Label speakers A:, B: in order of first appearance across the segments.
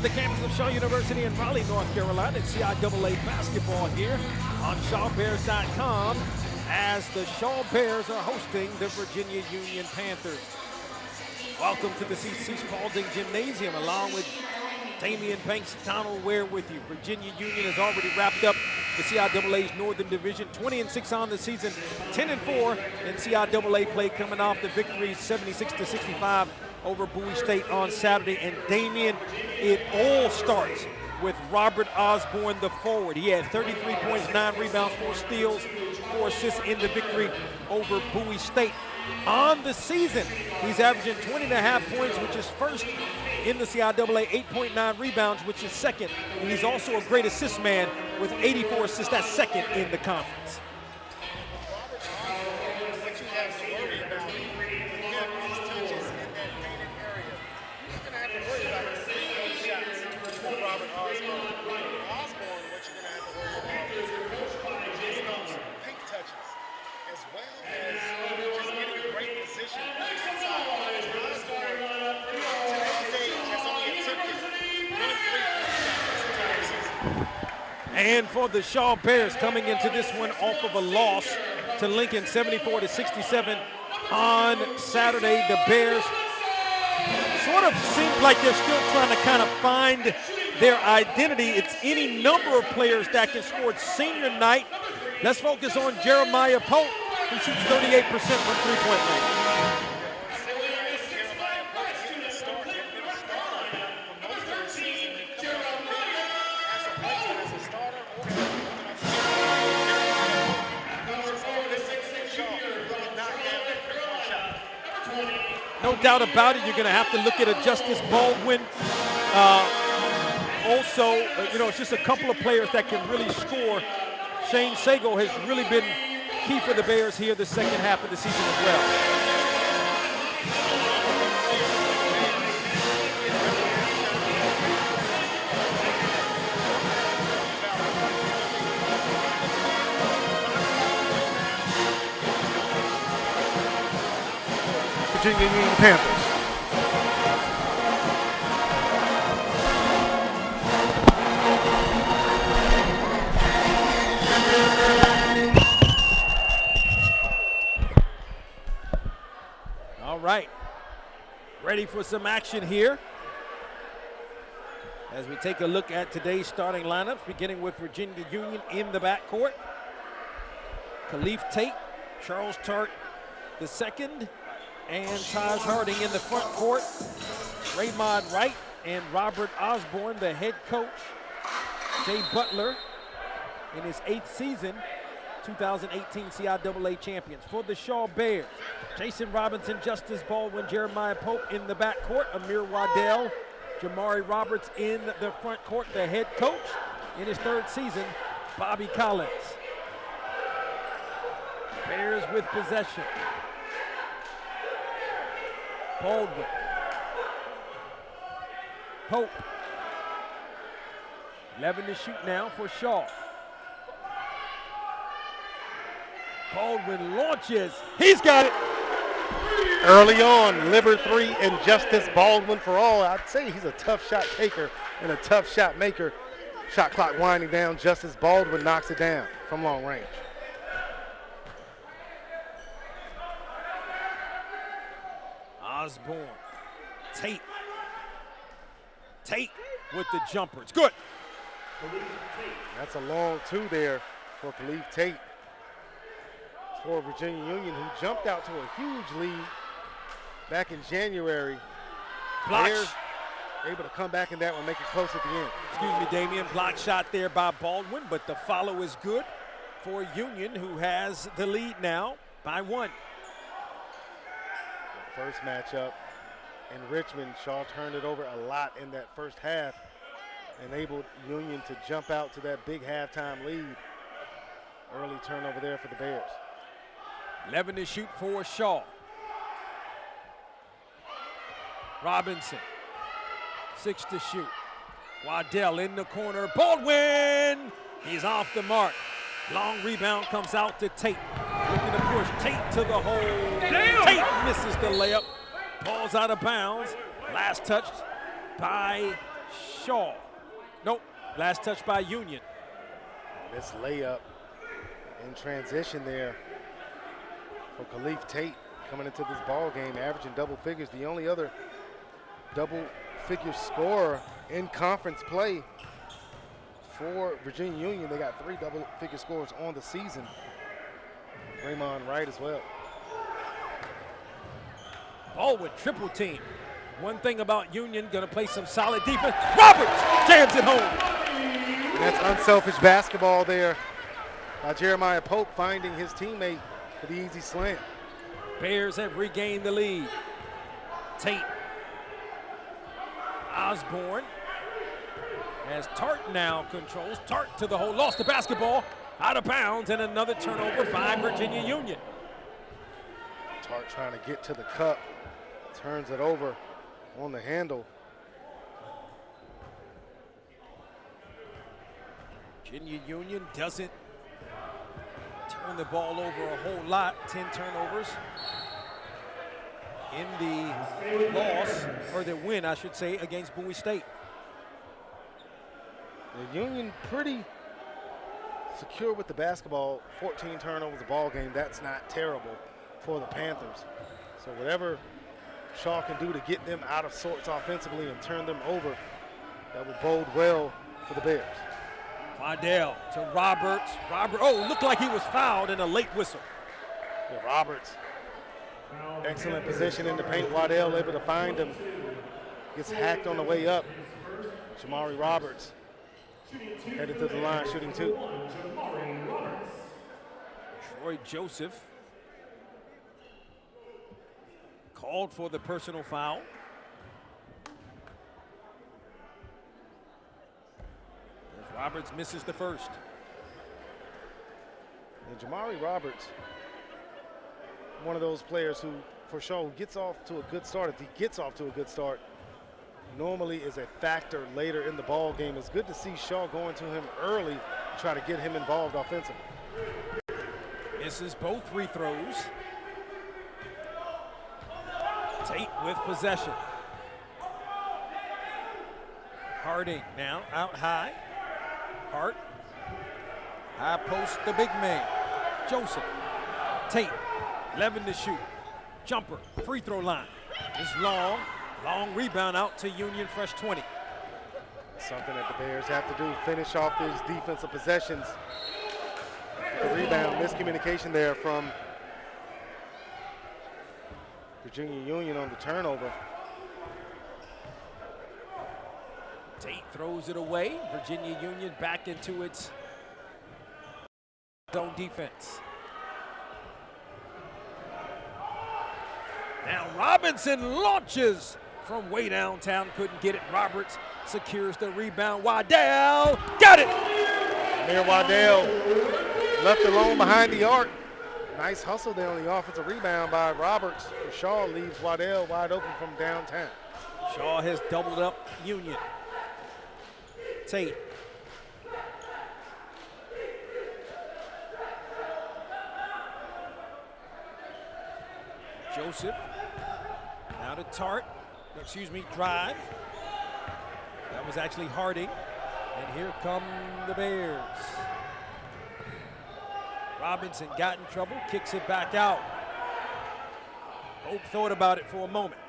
A: the campus of Shaw University in Raleigh, North Carolina. It's CIAA basketball here on ShawBears.com as the Shaw Bears are hosting the Virginia Union Panthers. Welcome to the C.C. Spalding Gymnasium, along with Damian Banks, Donald Ware with you. Virginia Union has already wrapped up the CIAA's Northern Division, 20-6 on the season, 10-4 in CIAA play, coming off the victory 76-65 over Bowie State on Saturday. And Damian, it all starts with Robert Osborne, the forward. He had 33 points, 9 rebounds, 4 steals, 4 assists in the victory over Bowie State. On the season, he's averaging 20.5 points, which is first in the CIAA, 8.9 rebounds, which is second. And he's also a great assist man with 84 assists. That's second in the conference. And for the Shaw Bears, coming into this one off of a loss to Lincoln, 74-67 on Saturday, the Bears sort of seem like they're still trying to kind of find their identity. It's any number of players that can score. It's senior night. Let's focus on Jeremiah Pope, who shoots 38% from three-point range. No doubt about it, you're going to have to look at a Justice Baldwin. Also, it's just a couple of players that can really score. Shane Sago has really been key for the Bears here the second half of the season as well.
B: Virginia Union Panthers.
A: All right, ready for some action here as we take a look at today's starting lineups, beginning with Virginia Union in the backcourt. Khalif Tate, Charles Tart II, and Taj Harding in the front court. Raymond Wright and Robert Osborne, the head coach. Jay Butler in his 8th season, 2018 CIAA champions. For the Shaw Bears, Jason Robinson, Justice Baldwin, Jeremiah Pope in the backcourt. Amir Waddell, Jamari Roberts in the front court. The head coach in his 3rd season, Bobby Collins. Bears with possession. Baldwin, Pope, 11 to shoot now for Shaw. Baldwin launches, he's got it.
B: Early on, Liber 3 and Justice Baldwin for all. I'd say he's a tough shot taker and a tough shot maker. Shot clock winding down, Justice Baldwin knocks it down from long range.
A: Osborne, Tate with the jumper, it's good.
B: That's a long 2 there for Khalif Tate for Virginia Union, who jumped out to a huge lead back in January. Bears able to come back in that one, make it close at the end.
A: Excuse me, Damian, block shot there by Baldwin, but the follow is good for Union, who has the lead now by 1.
B: First matchup in Richmond, Shaw turned it over a lot in that first half, enabled Union to jump out to that big halftime lead. Early turnover there for the Bears.
A: 11 to shoot for Shaw. Robinson, 6 to shoot. Waddell in the corner, Baldwin, he's off the mark. Long rebound comes out to Tate. Looking to push Tate to the hole. Damn. Tate misses the layup. Ball's out of bounds. Last touched by Shaw. Nope. Last touch by Union.
B: This layup in transition there for Khalif Tate coming into this ball game, averaging double figures. The only other double-figure scorer in conference play for Virginia Union. They got 3 double-figure scores on the season. Raymond Wright as well.
A: Baldwin triple team. One thing about Union, gonna play some solid defense. Roberts jams it home.
B: And that's unselfish basketball there by Jeremiah Pope, finding his teammate for the easy slam.
A: Bears have regained the lead. Tate. Osborne. As Tart now controls. Tart to the hole, lost the basketball. Out of bounds, and another turnover by Virginia Union.
B: Tart trying to get to the cup. Turns it over on the handle.
A: Virginia Union doesn't turn the ball over a whole lot. 10 turnovers in the loss, or the win, I should say, against Bowie State.
B: The Union pretty secure with the basketball. 14 turnovers a ball game. That's not terrible for the Panthers. So whatever Shaw can do to get them out of sorts offensively and turn them over, that will bode well for the Bears.
A: Waddell to Roberts. Looked like he was fouled in a late whistle.
B: Yeah, Roberts, excellent position in the paint. Waddell able to find him. Gets hacked on the way up. Jamari Roberts headed to the line, shooting 2.
A: Troy Joseph called for the personal foul. Roberts misses the first.
B: And Jamari Roberts, one of those players who, for sure, gets off to a good start. If he gets off to a good start, normally is a factor later in the ball game. It's good to see Shaw going to him early to try to get him involved offensively.
A: Misses both free throws. Tate with possession. Harding now out high. Hart. High post the big man. Joseph. Tate. 11 to shoot. Jumper. Free throw line. It's long. Long rebound out to Union, fresh 20.
B: Something that the Bears have to do. Finish off these defensive possessions. The rebound, miscommunication there from Virginia Union on the turnover.
A: Tate throws it away. Virginia Union back into its zone defense. Now Robinson launches from way downtown, couldn't get it. Roberts secures the rebound. Waddell got it!
B: Mayor Waddell left alone behind the arc. Nice hustle there on the offensive rebound by Roberts. Shaw leaves Waddell wide open from downtown.
A: Shaw has doubled up Union. Tate. Joseph. Now to Tart. Drive. That was actually Harding. And here come the Bears. Robinson got in trouble, kicks it back out. Hope thought about it for a moment.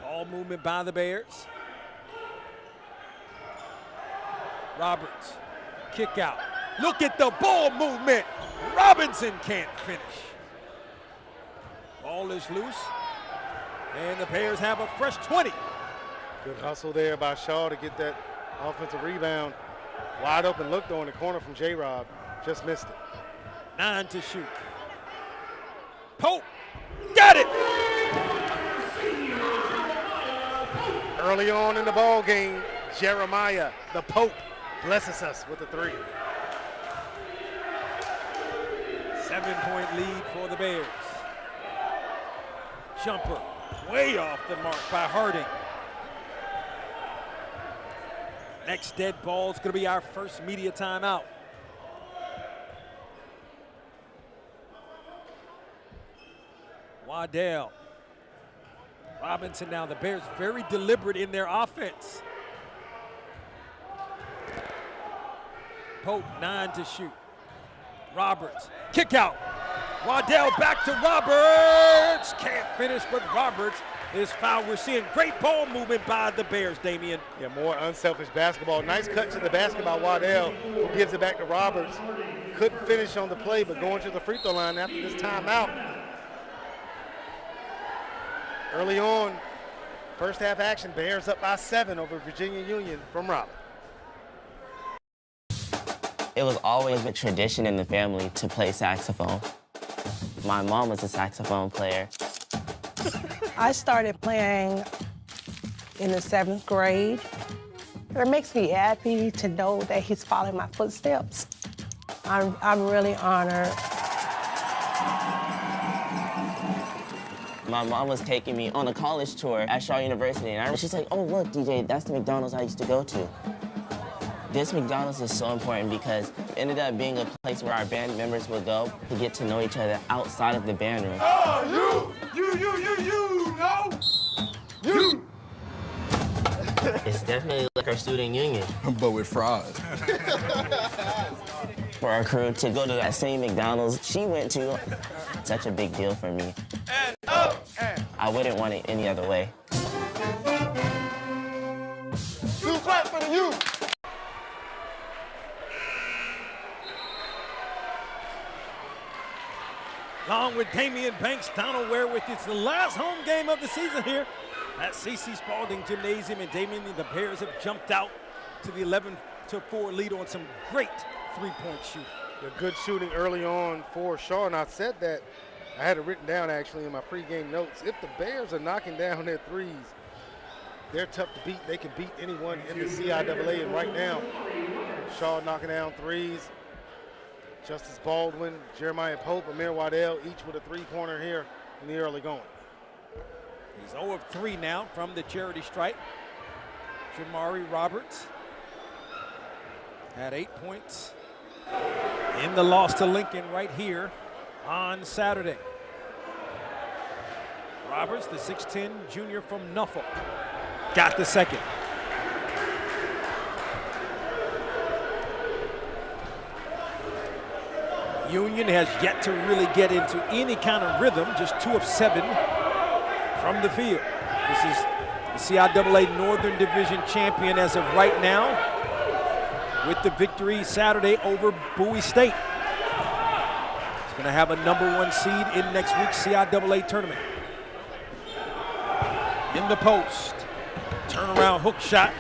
A: Ball movement by the Bears. Roberts, kick out. Look at the ball movement. Robinson can't finish. Ball is loose, and the Bears have a fresh 20.
B: Good hustle there by Shaw to get that offensive rebound. Wide open look though in the corner from J-Rob. Just missed it.
A: 9 to shoot. Pope, got it!
B: Early on in the ball game, Jeremiah, the Pope, blesses us with a 3.
A: 7-point lead for the Bears. Jumper, way off the mark by Harding. Next dead ball is going to be our first media timeout. Waddell. Robinson now, the Bears very deliberate in their offense. Pope, 9 to shoot. Roberts, kick out. Waddell back to Roberts. Can't finish, but Roberts is fouled. We're seeing great ball movement by the Bears, Damian.
B: Yeah, more unselfish basketball. Nice cut to the basket by Waddell, who gives it back to Roberts. Couldn't finish on the play, but going to the free throw line after this timeout. Early on, first half action, Bears up by 7 over Virginia Union from Raleigh.
C: It was always a tradition in the family to play saxophone. My mom was a saxophone player.
D: I started playing in the 7th grade. It makes me happy to know that he's following my footsteps. I'm really honored.
C: My mom was taking me on a college tour at Shaw University, and she's like, oh, look, DJ, that's the McDonald's I used to go to. This McDonald's is so important because it ended up being a place where our band members would go to get to know each other outside of the band room.
E: Oh, you.
C: It's definitely like our student union.
E: But with fries.
C: For our crew to go to that same McDonald's she went to, such a big deal for me.
E: And up.
C: I wouldn't want it any other way.
E: You clap for the youth.
A: Along with Damian Banks, Donald Ware with it's the last home game of the season here at C.C. Spalding Gymnasium. And Damian, the Bears have jumped out to the 11-4 lead on some great three-point shooting.
B: Good shooting early on for Shaw, and I said that, I had it written down actually in my pregame notes. If the Bears are knocking down their threes, they're tough to beat. They can beat anyone in the CIAA, and right now, Shaw knocking down threes. Justice Baldwin, Jeremiah Pope, Amir Waddell, each with a three-pointer here in the early going.
A: He's 0 of 3 now from the charity stripe. Jamari Roberts had 8 points in the loss to Lincoln right here on Saturday. Roberts, the 6'10 junior from Norfolk, got the second. Union has yet to really get into any kind of rhythm, just 2 of 7 from the field. This is the CIAA Northern Division champion as of right now, with the victory Saturday over Bowie State. It's going to have a #1 seed in next week's CIAA tournament. In the post, turnaround hook shot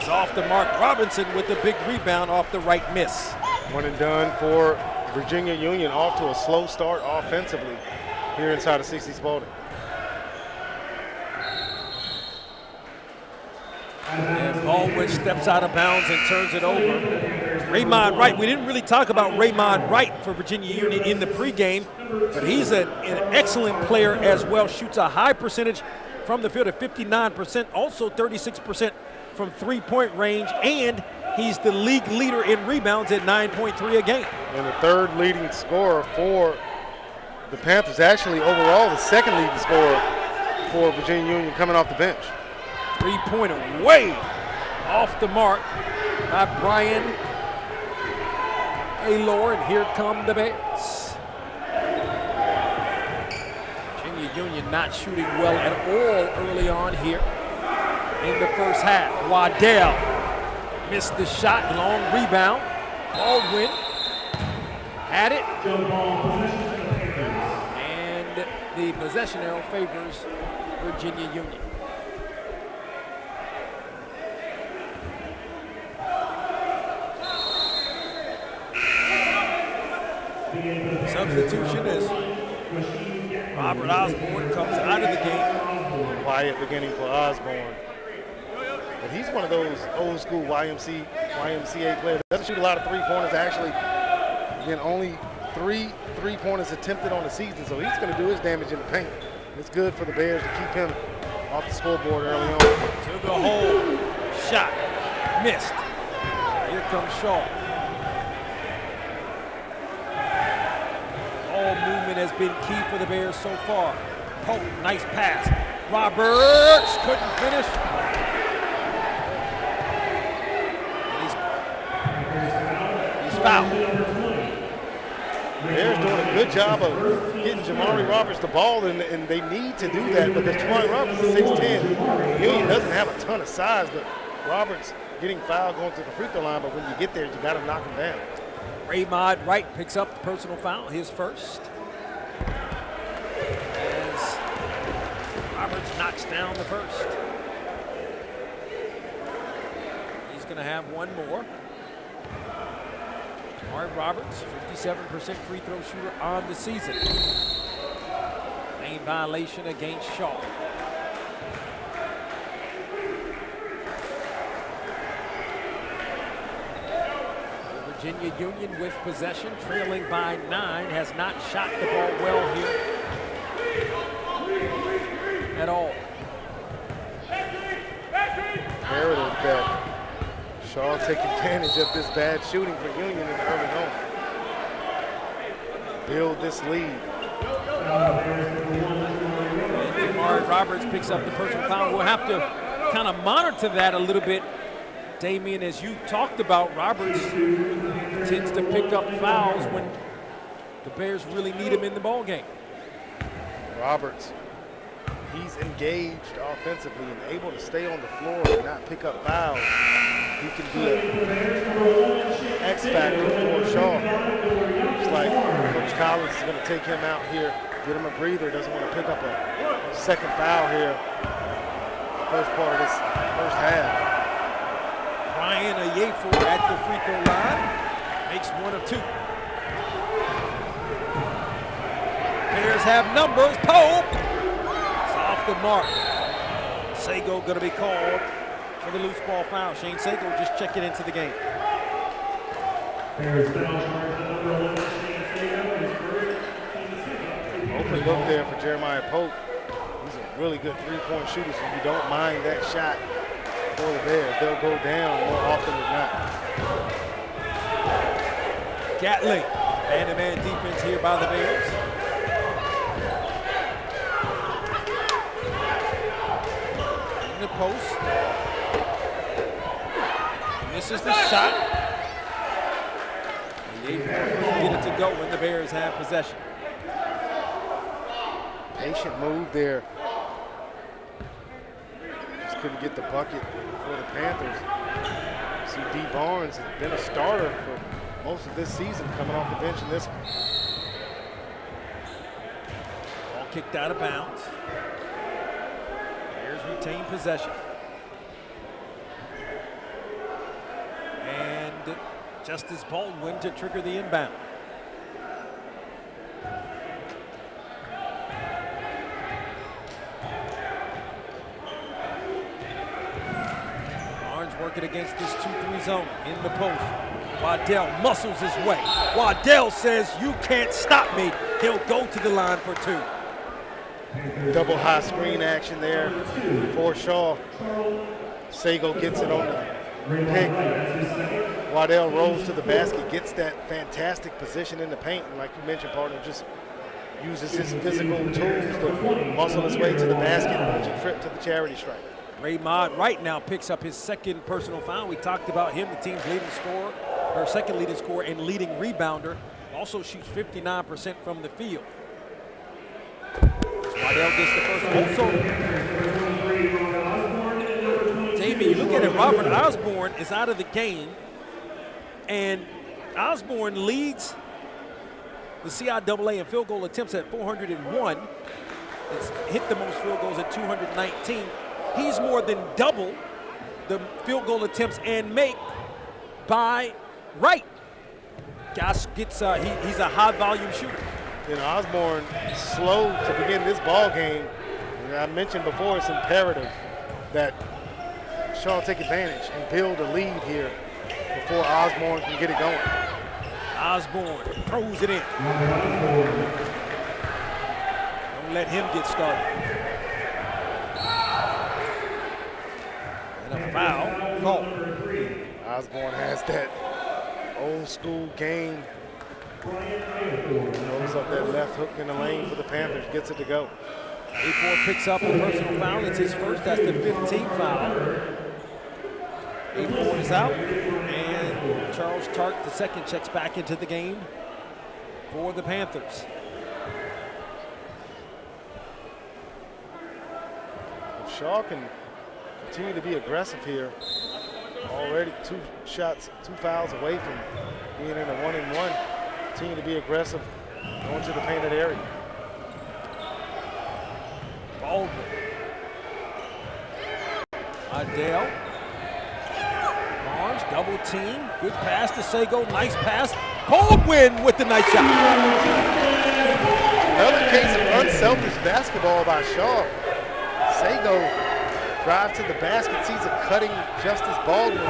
A: is off the mark. Robinson with the big rebound off the right miss.
B: One and done for Virginia Union, off to a slow start offensively here inside of C.C. Spalding.
A: And Baldwin steps out of bounds and turns it over. Raymond Wright, we didn't really talk about Raymond Wright for Virginia Union in the pregame, but he's an excellent player as well. Shoots a high percentage from the field at 59%, also 36% from three-point range, and he's the league leader in rebounds at 9.3 a game.
B: And the third leading scorer for the Panthers, actually overall the second leading scorer for Virginia Union coming off the bench.
A: Three-pointer way off the mark by Brian Aylor, and here come the Bears. Virginia Union not shooting well at all early on here in the first half. Waddell missed the shot, long rebound. Baldwin had it. And the possession arrow favors Virginia Union. Substitution as Robert Osborne comes out of the game.
B: Quiet beginning for Osborne. But he's one of those old school YMCA players. Doesn't shoot a lot of three-pointers. Actually, again, only 3 three-pointers attempted on the season, so he's going to do his damage in the paint. It's good for the Bears to keep him off the scoreboard early on.
A: To the hole, shot, missed. Here comes Shaw. All movement has been key for the Bears so far. Pope, nice pass. Roberts couldn't finish. And he's fouled.
B: Bears doing a good job of getting Jamari Roberts the ball, and they need to do that because Jamari Roberts is 6'10". Union doesn't have a ton of size, but Roberts getting fouled going to the free throw line, but when you get there, you got to knock him down.
A: Raymond Wright picks up the personal foul, his first. As Roberts knocks down the first. He's going to have one more. Jamari Roberts, 57% free throw shooter on the season. Lane violation against Shaw. Virginia Union with possession, trailing by 9, has not shot the ball well here at all.
B: Imperative that Shaw take advantage of this bad shooting for Union in the early going. Build this lead.
A: And Jamari Roberts picks up the personal foul. We'll have to kind of monitor that a little bit, Damian, as you talked about. Roberts tends to pick up fouls when the Bears really need him in the ball game.
B: Roberts, he's engaged offensively and able to stay on the floor and not pick up fouls. He can be an X factor for Shaw. It's like Coach Collins is going to take him out here, get him a breather, doesn't want to pick up a second foul here. First part of this first half.
A: Brian Ayefo at the free throw line makes one of two. Bears have numbers. Pope is off the mark. Sago going to be called for the loose ball foul. Shane Sago just checking into the game.
B: Open look there for Jeremiah Pope. He's a really good three-point shooter, so you don't mind that shot for the Bears. They'll go down more often than not.
A: Gatling, man-to-man defense here by the Bears. In the post. Misses the shot. Get it to go when the Bears have possession.
B: Patient move there. Just couldn't get the bucket for the Panthers. See, D. Barnes has been a starter for most of this season, coming off the bench in this one.
A: Ball kicked out of bounds. Bears retain possession. And Justice Baldwin to trigger the inbound. Barnes working against this 2-3 zone in the post. Waddell muscles his way. Waddell says, "You can't stop me." He'll go to the line for two.
B: Double high screen action there for Shaw. Sago gets it on the pick. Waddell rolls to the basket, gets that fantastic position in the paint. And like you mentioned, partner, just uses his physical tools to muscle his way to the basket, a trip to the charity stripe.
A: Raymond Wright now picks up his second personal foul. We talked about him, the team's leading scorer, or second leading scorer and leading rebounder. Also shoots 59% from the field. Waddell gets the first one. Jamie, you look at it, Robert Osborne is out of the game, and Osborne leads the CIAA in field goal attempts at 401. It's hit the most field goals at 219. He's more than double the field goal attempts and make by Wright. Gosh gets he's a high volume shooter.
B: You know, Osborne slow to begin this ball game. And I mentioned before, it's imperative that Shaw take advantage and build a lead here before Osborne can get it going.
A: Osborne throws it in. Don't let him get started. And a foul call.
B: Osborne has that old school game. Throws up that left hook in the lane for the Panthers, gets it to go.
A: A4 picks up the personal foul. It's his first. That's the 15th foul. A4 is out. And Charles Tark, the second, checks back into the game for the Panthers.
B: If Shaw can continue to be aggressive here, already 2 fouls away from being in a 1-and-1. Continue to be aggressive, going to the painted area.
A: Baldwin. Adele. Barnes, double team. Good pass to Sago. Nice pass. Baldwin with the nice shot.
B: Another case of unselfish basketball by Shaw. Sago drives to the basket, sees a cutting Justice Baldwin,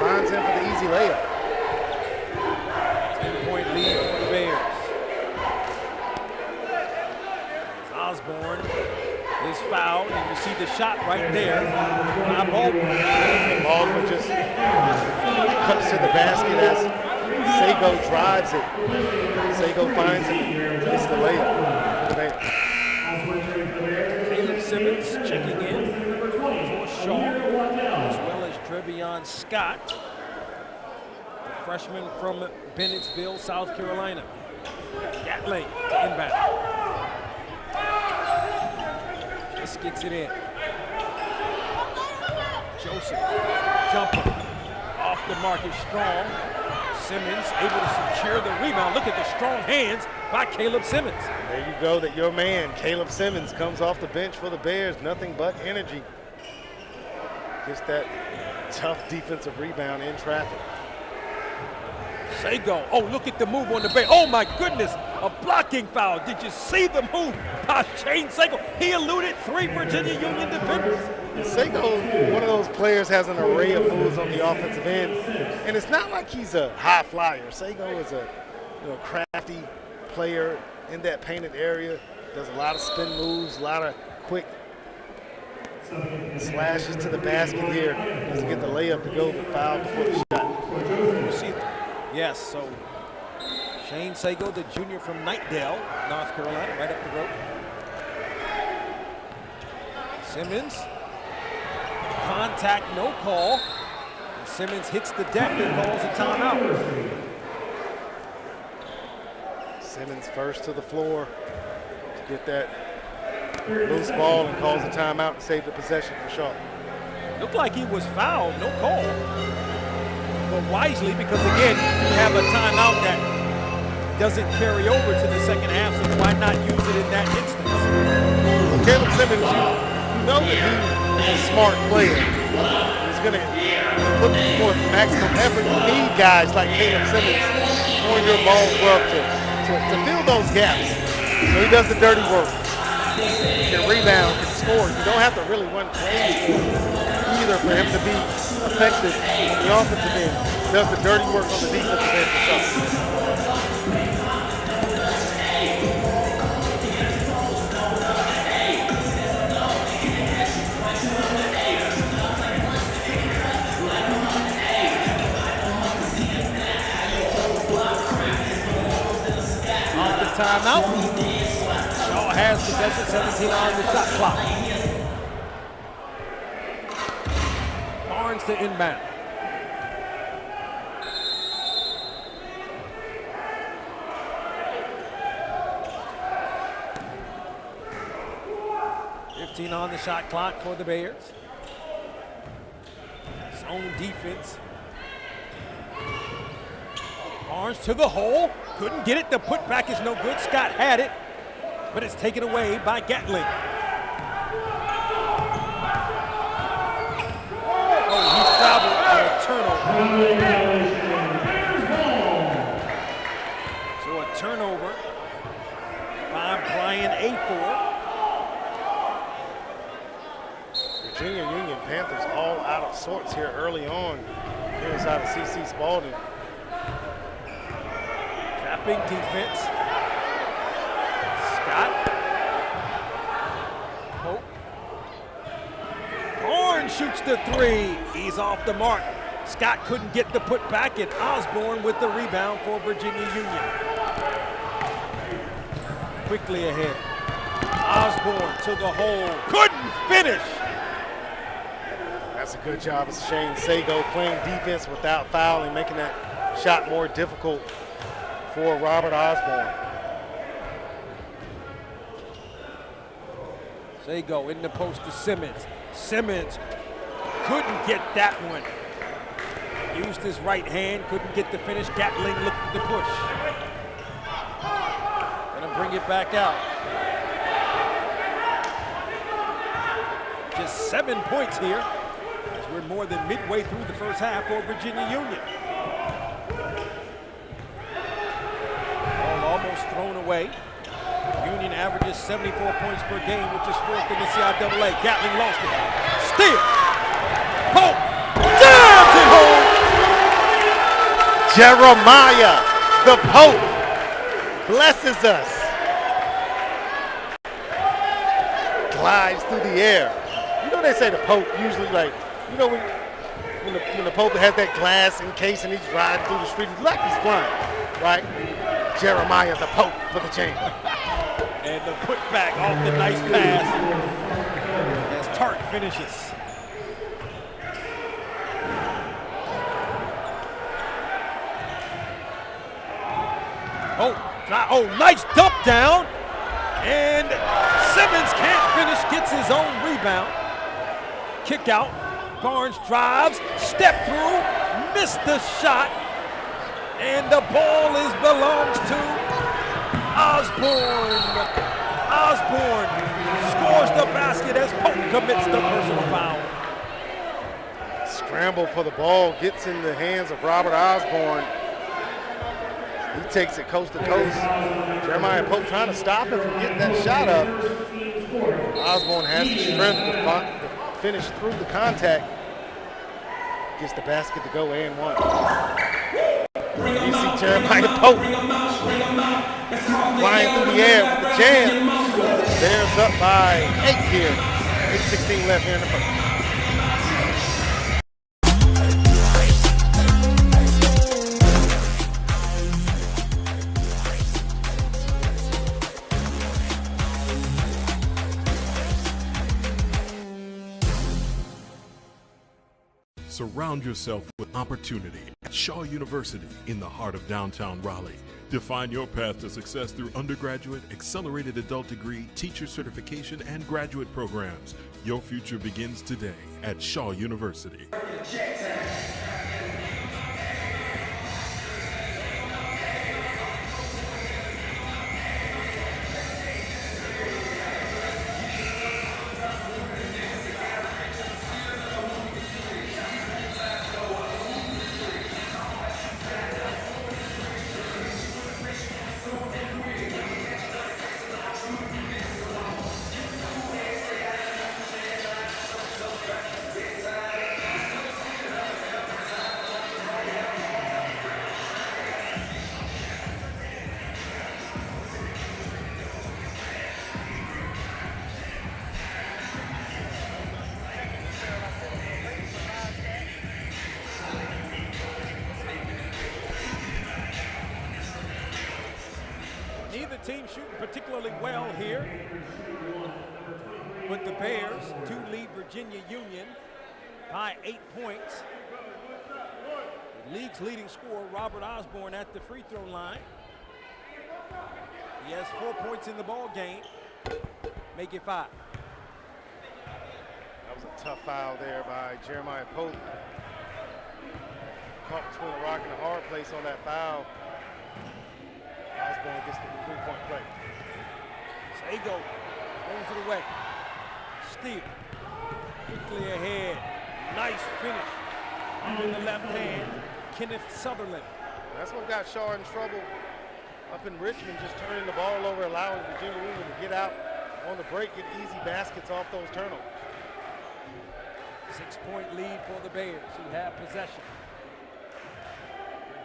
B: finds him for the easy layup.
A: 10-point lead for the Bears. Osborne is fouled, and you see the shot right there by Baldwin.
B: Baldwin just cuts to the basket as Sago drives it. Sago finds him, gets the layup.
A: Caleb Simmons checking in for Shaw, as well as Trevion Scott, the freshman from Bennettsville, South Carolina. Gatling to inbound. Just gets it in. Joseph, jumper, off the mark is Strong. Simmons able to secure the rebound. Look at the strong hands by Caleb Simmons.
B: There you go, that your man, Caleb Simmons, comes off the bench for the Bears. Nothing but energy. Just that tough defensive rebound in traffic.
A: Sago, oh, look at the move on the Bears. Oh my goodness, a blocking foul. Did you see the move by Shane Sago? He eluded 3 Virginia Union defenders.
B: Sago, one of those players, has an array of moves on the offensive end, and it's not like he's a high flyer. Sago is a crafty player in that painted area, does a lot of spin moves, a lot of quick slashes to the basket here. Doesn't get the layup to go, but foul before the shot.
A: You see, yes, so Shane Sago, the junior from Knightdale, North Carolina, right up the road. Simmons. Contact, no call. And Simmons hits the deck and calls a timeout.
B: Simmons first to the floor to get that loose ball and calls a timeout to save the possession for Shaw.
A: Looked like he was fouled, no call. But wisely, because again, you have a timeout that doesn't carry over to the second half, so why not use it in that instance?
B: Well, Caleb Simmons, you know that he a smart player. He's going to put forth maximum effort. You need guys like Caleb Simmons on your ball club to fill those gaps. So he does the dirty work. He can rebound, can score. You don't have to really run plays either for him to be effective on the offensive end. He does the dirty work on the defensive end for sure.
A: Timeout. Shaw has possession, 17 on the shot clock. Barnes to inbound. On the shot clock for the Bears. Zone defense. Barnes to the hole. Couldn't get it. The putback is no good. Scott had it, but it's taken away by Gatling. Oh, he fouled on a turnover. So a turnover by Brian A4.
B: Virginia Union Panthers all out of sorts here early on here inside of C.C. Spalding.
A: Trapping defense. Scott. Hope. Barnes shoots the three. He's off the mark. Scott couldn't get the put back, and Osborne with the rebound for Virginia Union. Quickly ahead. Osborne to the hole. Couldn't finish.
B: That's a good job of Shane Sago playing defense without fouling, making that shot more difficult for Robert Osborne.
A: Sago in the post to Simmons. Simmons couldn't get that one. Used his right hand, couldn't get the finish. Gatling looking to push. Gonna bring it back out. Just 7 points here, as we're more than midway through the first half for Virginia Union. Ball almost thrown away. Union averages 74 points per game, which is fourth in the CIAA. Gatling lost it. Steal. Pope. Jams it home.
B: Jeremiah, the Pope, blesses us. Glides through the air. You know they say the Pope usually, like, you know when the Pope has that glass encased and he's riding through the street, he's like he's flying, right? Jeremiah, the Pope, for the chain.
A: And the putback off the nice pass as Tart finishes. Oh, nice dump down. And Simmons can't finish, gets his own rebound. Kick out. Barnes drives, step through, missed the shot. And the ball belongs to Osborne. Osborne scores the basket as Pope commits the personal foul.
B: Scramble for the ball, gets in the hands of Robert Osborne. He takes it coast to coast. Jeremiah Pope trying to stop him from getting that shot up. Osborne has the strength to finish through the contact. Gets the basket to go and one. You see Jeremiah Pope flying through the air with the jam. Bears up by 8 here. 8:16 left here in the first.
F: Surround yourself with opportunity at Shaw University in the heart of downtown Raleigh. Define your path to success through undergraduate, accelerated adult degree, teacher certification, and graduate programs. Your future begins today at Shaw University.
A: Neither team shooting particularly well here. But the Bears do lead Virginia Union by 8 points. The league's leading scorer, Robert Osborne, at the free throw line. He has 4 points in the ball game. Make it 5.
B: That was a tough foul there by Jeremiah Pope. Caught between a rock and a hard place on that foul. Osborne gets the 3-point play.
A: Sago throws it away. Steal. Quickly ahead. Nice finish. On the left hand, Kenneth Sutherland.
B: That's what got Shaw in trouble up in Richmond, just turning the ball over, allowing Virginia Union to get out on the break, get easy baskets off those turnovers.
A: 6-point lead for the Bears, who have possession.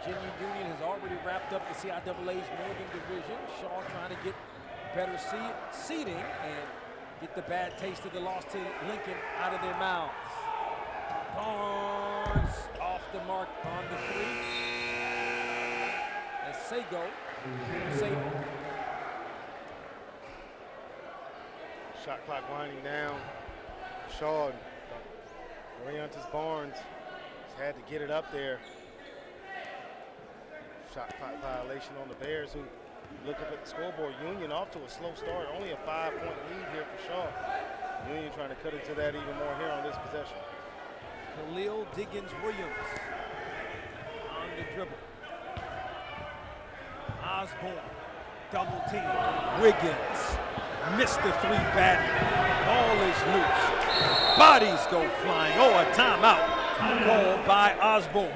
A: Virginia Union has already wrapped up the CIAA's Northern Division. Shaw trying to get better seeding and get the bad taste of the loss to Lincoln out of their mouths. Barnes off the mark on the 3. And Sago.
B: Shot clock winding down. Shaw and Leontis Barnes has had to get it up there. Shot clock violation on the Bears, who look up at the scoreboard. Union off to a slow start. Only a 5-point lead here for Shaw. Union trying to cut into that even more here on this possession.
A: Khalil Diggins-Williams on the dribble. Osborne, double team. Wiggins missed the three bad. Ball is loose. Bodies go flying. Oh, a timeout called by Osborne.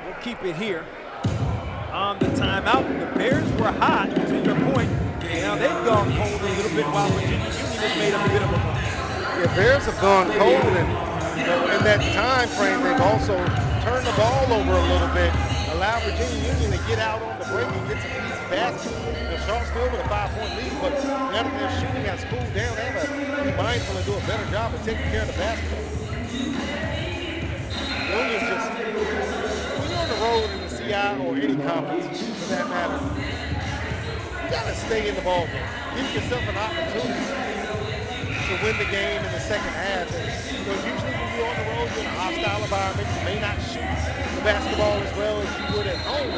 A: We'll keep it here on the timeout. The Bears were hot, to your point. Now they've gone cold a little bit while Virginia Union has made up a bit of a run.
B: Yeah, Bears have gone cold, and in that time frame, they've also turned the ball over a little bit, allowed Virginia Union to get out on the break and get some easy baskets. Shaw still with a 5-point lead, but now that their shooting has cooled down, they have to be mindful and do a better job of taking care of the basketball. Union just, when you're on the road in the CI or any conference, for that matter, you got to stay in the ball game. Give yourself an opportunity to win the game in the second half. And so usually when you're on the road, you're in a hostile environment. You may not shoot the basketball as well as you would at home.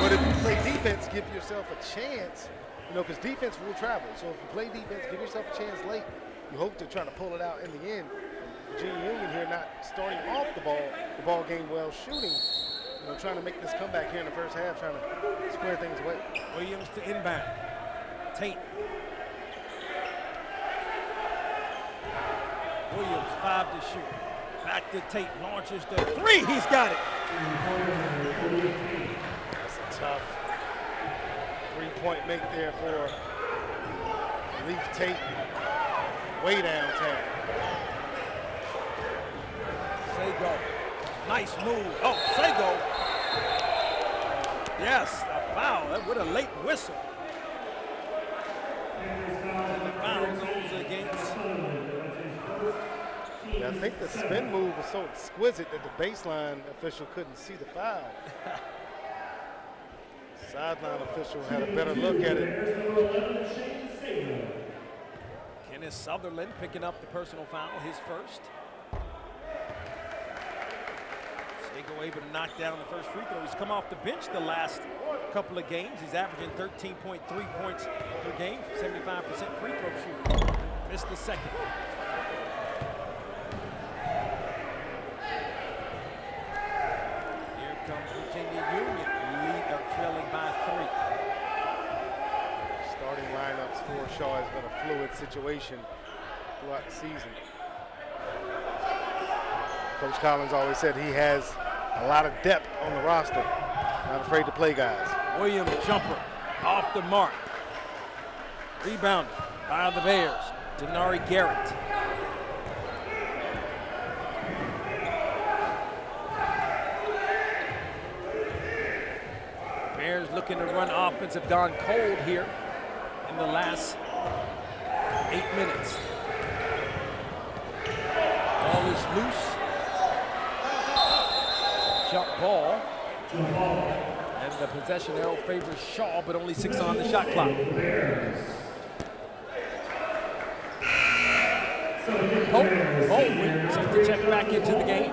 B: But if you play defense, give yourself a chance, because defense will travel. So if you play defense, give yourself a chance late. You hope to try to pull it out in the end. Virginia Union here not starting off the ball game well, shooting, trying to make this comeback here in the first half, trying to square things away.
A: Williams to inbound. Tate. Williams, 5 to shoot. Back to Tate, launches the 3. He's got it.
B: That's a tough 3-point make there for Leaf Tate. Way downtown.
A: Sago, nice move. Oh, Sago. Yes, a foul. That with a late whistle. And the foul goes against.
B: Yeah, I think the spin move was so exquisite that the baseline official couldn't see the foul. Sideline official had a better look at it.
A: Kenneth Sutherland picking up the personal foul, his first. Sago able to knock down the first free throw. He's come off the bench the last couple of games. He's averaging 13.3 points per game, 75% free throw shooting. Missed the second. Here comes Virginia Union, trailing by 3.
B: Starting lineups for Shaw has been a fluid situation throughout the season. Coach Collins always said he has a lot of depth on the roster. Not afraid to play guys.
A: Williams jumper off the mark. Rebounded by the Bears. Denari Garrett. Bears looking to run offense have gone cold here in the last 8 minutes. Ball is loose. Jump ball. And the possession arrow favors Shaw, but only 6 on the shot clock. Baldwin seems to check back into the game.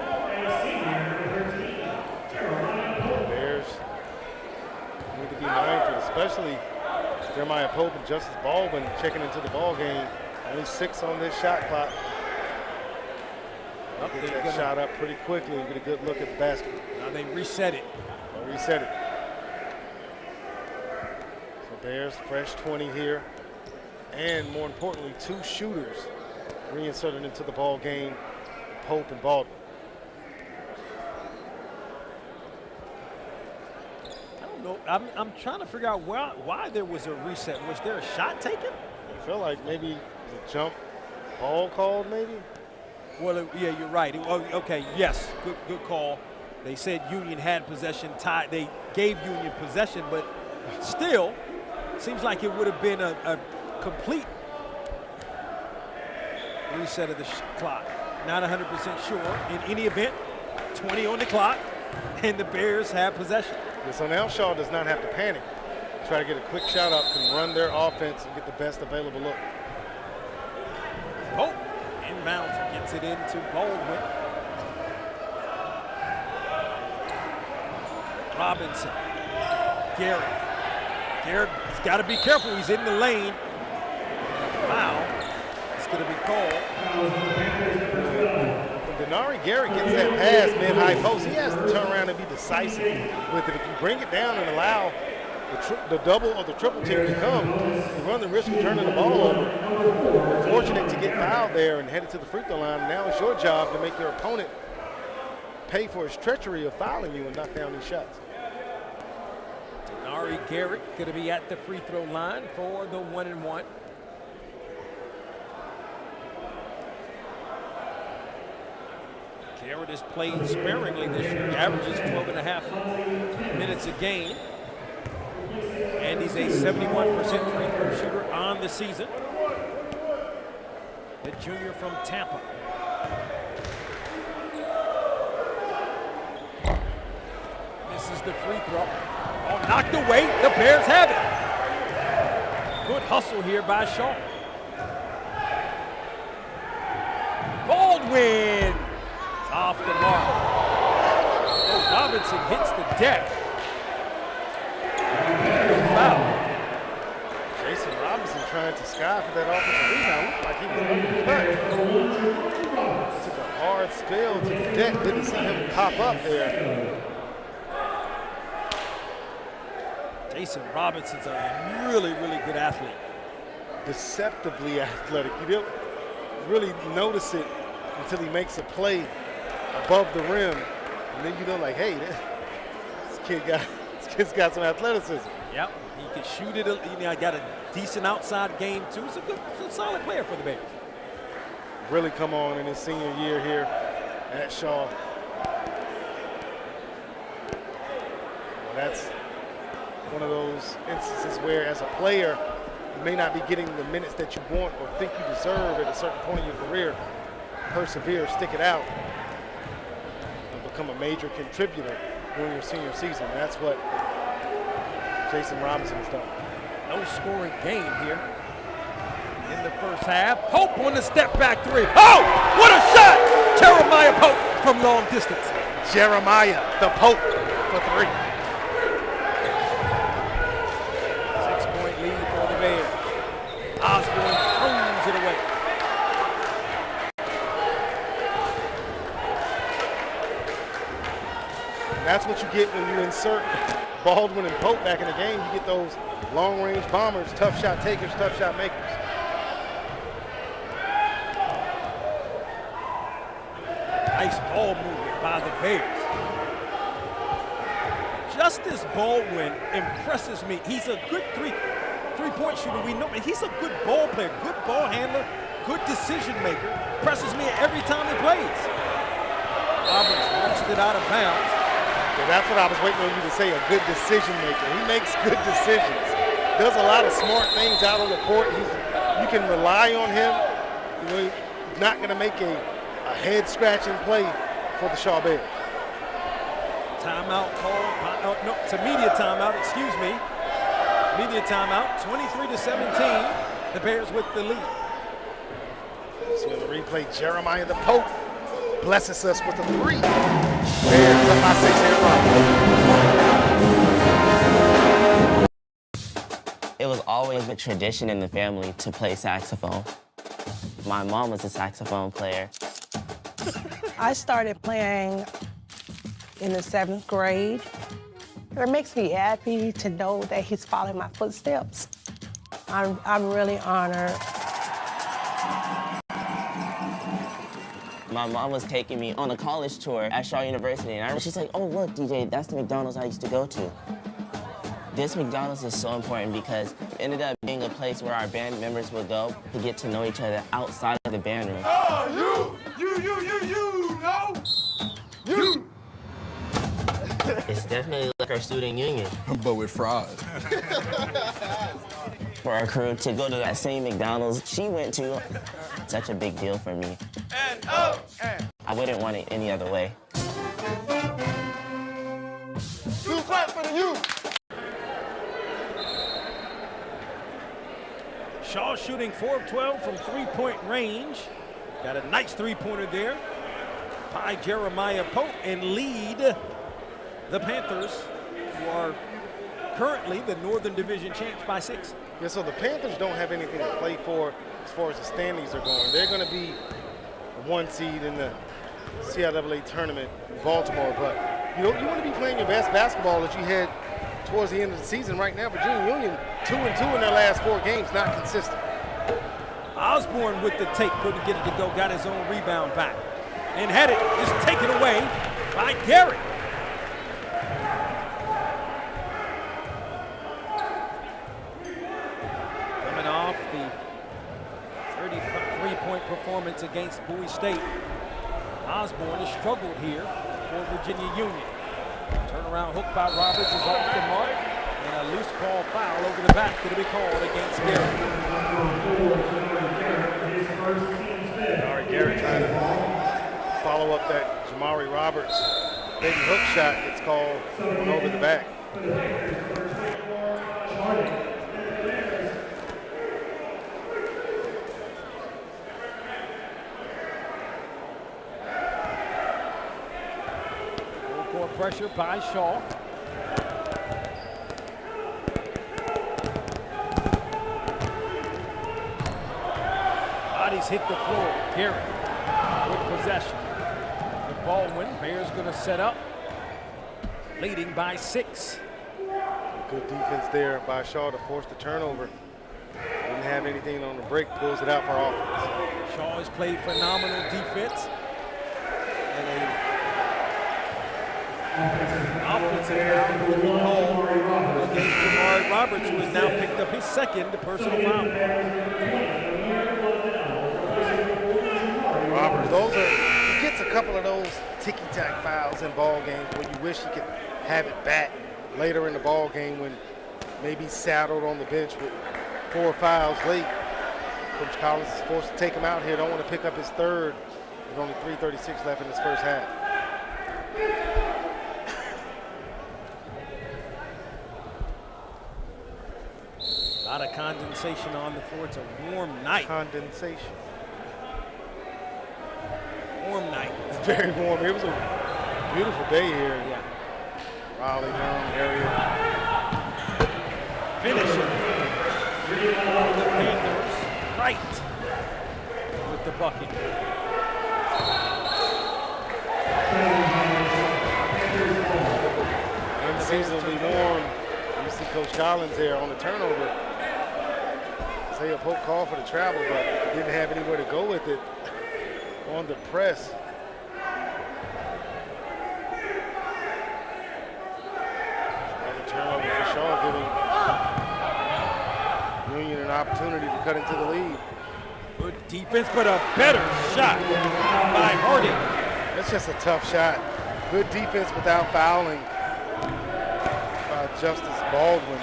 B: Bears need to be mindful, especially Jeremiah Pope and Justice Baldwin checking into the ball game. Only 6 on this shot clock. Get that shot up pretty quickly and get a good look at the basket.
A: Now they reset it.
B: They'll reset it. So Bears, fresh 20 here. And more importantly, 2 shooters reinserted into the ball game, Pope and Baldwin.
A: I don't know. I'm trying to figure out why there was a reset. Was there a shot taken?
B: I feel like maybe the jump ball called, maybe?
A: Well, yeah, you're right. Okay, yes, good call. They said Union had possession tied. They gave Union possession, but still, seems like it would have been a complete reset of the clock. Not 100% sure. In any event, 20 on the clock, and the Bears have possession.
B: So now Shaw does not have to panic. Try to get a quick shot up, can run their offense and get the best available look.
A: Pope inbounds, gets it into Baldwin. Robinson. Garrett's got to be careful. He's in the lane. Foul. It's going to be called.
B: When Denari Garrett gets that pass mid-high post, he has to turn around and be decisive with it. If you bring it down and allow the double or the triple team to come, you run the risk of turning the ball over. Fortunate to get fouled there and headed to the free throw line. Now it's your job to make your opponent pay for his treachery of fouling you and knock down these shots.
A: Denari Garrett going to be at the free throw line for the 1-and-1. Garrett has played sparingly this year, averages 12.5 minutes a game. And he's a 71% free throw shooter on the season. The junior from Tampa. Misses the free throw. Oh, knocked away. The Bears have it. Good hustle here by Shaw. Baldwin. It's off the mark. Oh, Robinson hits the deck. Foul.
B: Jason Robinson trying to sky for that offensive rebound. Looked like he was undercut. Took a hard spill to the deck. Didn't see him pop up there.
A: Jason Robinson's a really, really good athlete.
B: Deceptively athletic. You don't really notice it until he makes a play above the rim. And then you know, like, hey, this kid's got some athleticism.
A: Yep, he can shoot it. Got a decent outside game, too. He's a good, solid player for the Bears.
B: Really come on in his senior year here at Shaw. Well, that's one of those instances where, as a player, you may not be getting the minutes that you want or think you deserve at a certain point in your career. Persevere, stick it out, and become a major contributor during your senior season. That's what Jason Robinson has done.
A: No scoring game here in the first half. Pope on the step back three. Oh, what a shot! Jeremiah Pope from long distance.
B: Jeremiah, the Pope, for three.
A: 6-point lead for the Bears. Osborne throws it away.
B: And that's what you get when you insert Baldwin and Pope back in the game. You get those long-range bombers, tough shot takers, tough shot makers.
A: Nice ball movement by the Bears. Justice Baldwin impresses me. He's a good three-point shooter. We know, and he's a good ball player, good ball handler, good decision maker. Impresses me every time he plays. Roberts launched it out of bounds.
B: Yeah, that's what I was waiting on you to say, a good decision maker. He makes good decisions. Does a lot of smart things out on the court. You can rely on him. You know, he's not going to make a head-scratching play for the Shaw Bears.
A: Timeout called. No, it's a media timeout, excuse me. Media timeout, 23-17. The Bears with the lead.
B: So in the replay, Jeremiah the Pope blesses us with a three. Bears up by 6 here.
C: It was always a tradition in the family to play saxophone. My mom was a saxophone player.
D: I started playing in the 7th grade. It makes me happy to know that he's following my footsteps. I'm really honored.
C: My mom was taking me on a college tour at Shaw University, and she's like, oh, look, DJ, that's the McDonald's I used to go to. This McDonald's is so important because it ended up being a place where our band members would go to get to know each other outside of the band room.
E: Oh, you.
C: It's definitely like our student union.
E: But with fries.
C: For our crew to go to that same McDonald's she went to, such a big deal for me. I wouldn't want it any other way.
B: Two clap for the youth.
A: Shaw shooting 4 of 12 from three-point range. Got a nice three-pointer there by Jeremiah Pope and lead the Panthers, who are currently the Northern Division champs, by 6.
B: Yeah, so the Panthers don't have anything to play for as far as the standings are going. They're going to be the 1 seed in the CIAA tournament in Baltimore, but you want to be playing your best basketball as you head towards the end of the season. Right now, Virginia Union 2-2 in their last 4 games, not consistent.
A: Osborne with the take, couldn't get it to go, got his own rebound back. And had it just taken away by Garrett. Coming off the 33-point performance against Bowie State, Osborne has struggled here for Virginia Union. Turnaround hook by Roberts is off the mark, and a loose ball foul over the back that'll be called against Garrett.
B: All right, Garrett trying to follow up that Jamari Roberts baby hook shot gets called over the back.
A: Full court pressure by Shaw. Bodies hit the floor. Garrett with possession. Baldwin, Bears going to set up, leading by 6.
B: Good defense there by Shaw to force the turnover. Didn't have anything on the break, pulls it out for offense.
A: Shaw has played phenomenal defense. And an offensive foul will be called against Jamari Roberts, who has now picked up his second personal foul.
B: Roberts, he gets a couple of those ticky-tack fouls in ball games where you wish he could have it back later in the ball game when maybe saddled on the bench with 4 fouls late. Coach Collins is forced to take him out here. Don't want to pick up his third. There's only 3:36 left in this first half.
A: A lot of condensation on the floor. It's a warm night.
B: Condensation.
A: Warm night.
B: It's very warm. It was a beautiful day here in Raleigh, Durham area.
A: Finishing. The Panthers right with the bucket.
B: Unseasonably warm. You see Coach Collins there on the turnover. Say a Pope call for the travel, but didn't have anywhere to go with it on the press. Another turnover for Shaw, giving Union an opportunity to cut into the lead.
A: Good defense, but a better shot by Harding.
B: That's just a tough shot. Good defense without fouling by Justice Baldwin.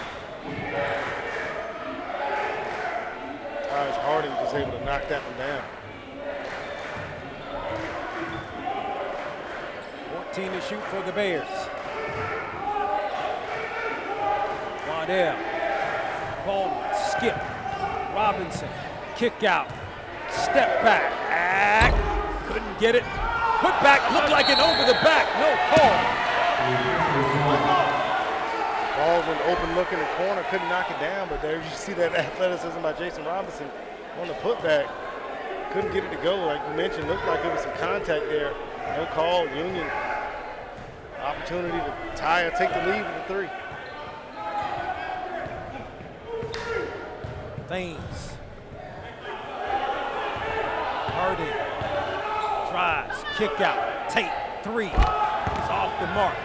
B: Taj Harding was able to knock that one down.
A: 14 to shoot for the Bears. Waddell, Baldwin, skip, Robinson, kick out, step back, couldn't get it. Put back, looked like an over the back, no call.
B: Baldwin open look in the corner, couldn't knock it down, but there you see that athleticism by Jason Robinson on the putback. Couldn't get it to go, like you mentioned, looked like there was some contact there. No call, Union. Opportunity to tie or take the lead with the 3.
A: Thames. Harding drives, kick out, Tate, 3. It's off the mark.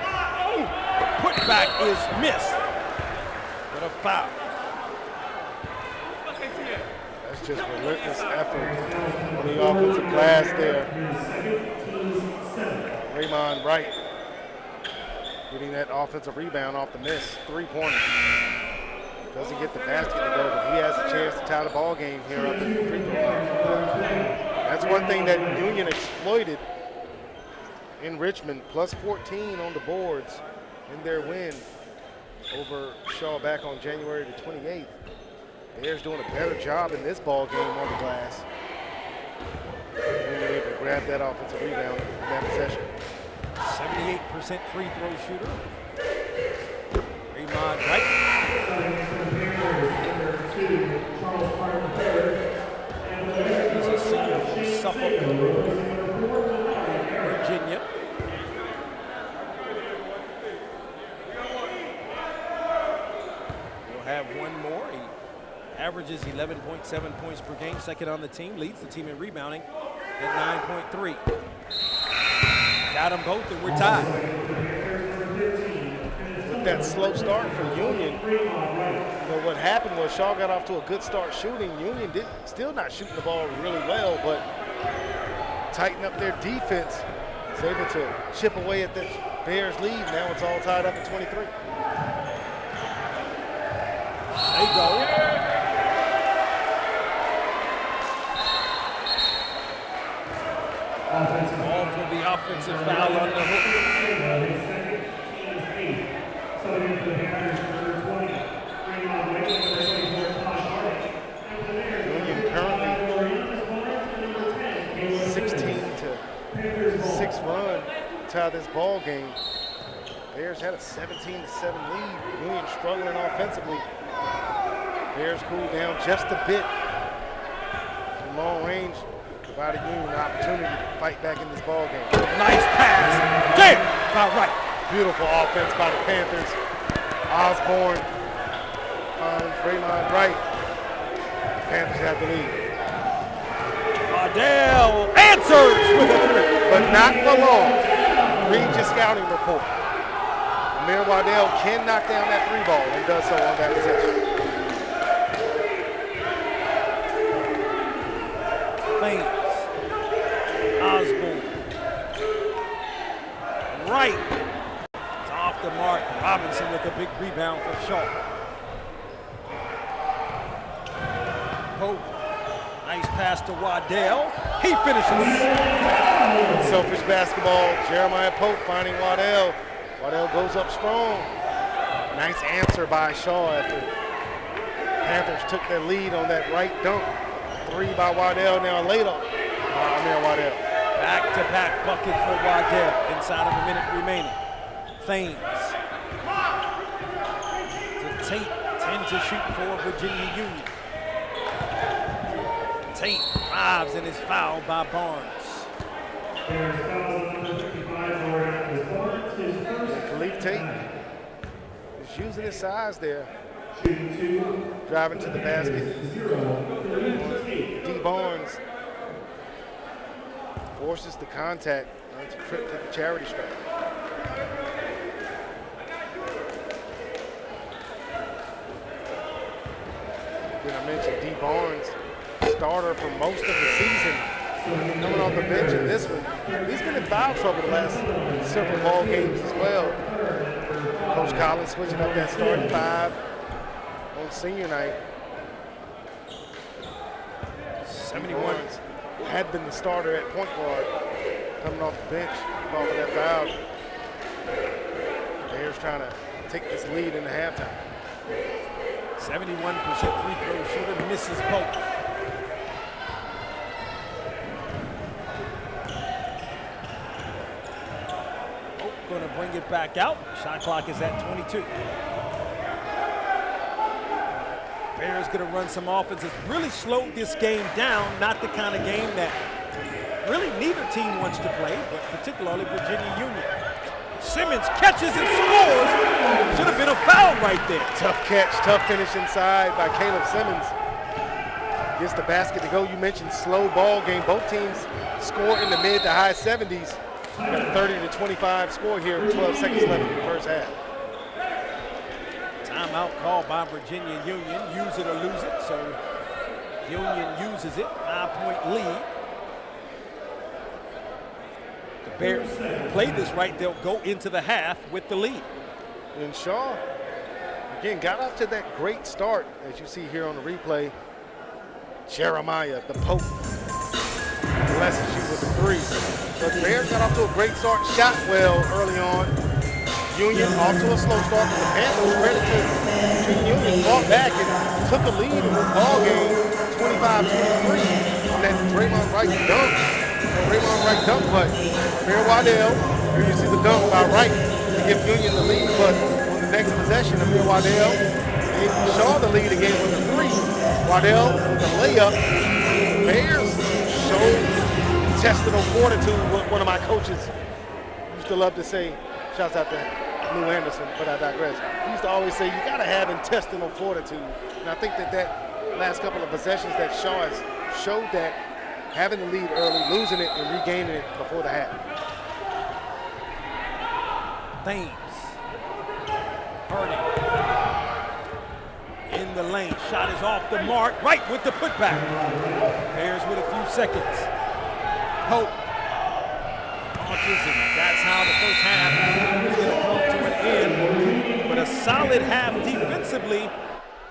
A: Putback is missed, but a foul.
B: That's just relentless effort on the offensive glass there. Raymond Wright getting that offensive rebound off the miss, 3-pointer. Doesn't get the basket to go, but he has a chance to tie the ball game here up in the free throw line. That's one thing that Union exploited in Richmond, plus 14 on the boards in their win over Shaw back on January the 28th. Bears doing a better job in this ball game on the glass. They were able to grab that offensive rebound in that possession.
A: 78% free throw shooter. Raymond Wright. He's a senior from Suffolk, Virginia. We'll have one more. He averages 11.7 points per game, second on the team, leads the team in rebounding at 9.3. Got them both, and we're tied.
B: With that slow start for Union, what happened was Shaw got off to a good start shooting. Union still not shooting the ball really well, but tighten up their defense. Was able to chip away at the Bears lead. Now it's all tied up at 23.
A: They go. All for the offensive foul on the hook.
B: Union currently 16-6 run to tie this ball game. Bears had a 17-7 lead. Union struggling offensively. Bears cooled down just a bit. From long range, provided Union an opportunity to fight back in this ball game.
A: Nice pass. Damn! About right.
B: Beautiful offense by the Panthers. Osborne finds Raymond Wright. Panthers have the lead.
A: Waddell answers with a three.
B: But not for long. Read your scouting report. Amir Waddell can knock down that three ball and does so on that possession.
A: Thames. Osborne. Right. It's off the mark. Robinson with a big rebound for Shaw. Pope. Nice pass to Waddell. He finishes.
B: Selfish basketball. Jeremiah Pope finding Waddell. Waddell goes up strong. Nice answer by Shaw after Panthers took their lead on that right dunk. Three by Waddell, now laid up by Amir Waddell.
A: Back-to-back bucket for Waddell inside of a minute remaining. Thames. To Tate, 10 to shoot for Virginia Union. Tate drives and is fouled by Barnes.
B: Khalif Tate is using his size there. Driving to the basket. D. Barnes forces the contact. It's a trip to the charity stripe. Then I mentioned D. Barnes, starter for most of the season, coming off the bench in this one. He's been in foul trouble the last several ball games as well. Coach Collins switching up that starting five on senior night.
A: 71
B: had been the starter at point guard, coming off the bench, off of that foul. Bears trying to take this lead in the halftime.
A: 71% free throw shooter, misses Pope. Pope going to bring it back out. Shot clock is at 22. Bears going to run some offense. It's really slowed this game down. Not the kind of game that really neither team wants to play, but particularly Virginia Union. Simmons catches and scores. Should have been a foul right there.
B: Tough catch, tough finish inside by Caleb Simmons. Gets the basket to go. You mentioned slow ball game. Both teams score in the mid to high 70s. Got a 30-25 score here with 12 seconds left in the first half.
A: Timeout called by Virginia Union. Use it or lose it. So Union uses it. 5-point lead. The Bears play this right. They'll go into the half with the lead.
B: And Shaw, again, got off to that great start, as you see here on the replay. Jeremiah, the Pope, blesses you with a three. But the Bears got off to a great start, shot well early on. Union off to a slow start, but the Panthers, credit to Virginia Union, fought back and took a lead in this ball game, 25-23, on that Draymond Wright dunk. But Amir Waddell, here you see the dunk by Wright to give Union the lead, but on the next possession, Amir Waddell gave Shaw the lead again with a three. Waddell with a layup. Bears showed intestinal fortitude, what one of my coaches used to love to say. Shouts out to Lou Anderson, but I digress. He used to always say, you gotta have intestinal fortitude. And I think that last couple of possessions that Shaw has showed that, having the lead early, losing it, and regaining it before the half.
A: Thames. Hurting. In the lane. Shot is off the mark. Right with the putback. Bears with a few seconds. Hope. Launches, and that's how the first half is going to come to an end. But a solid half defensively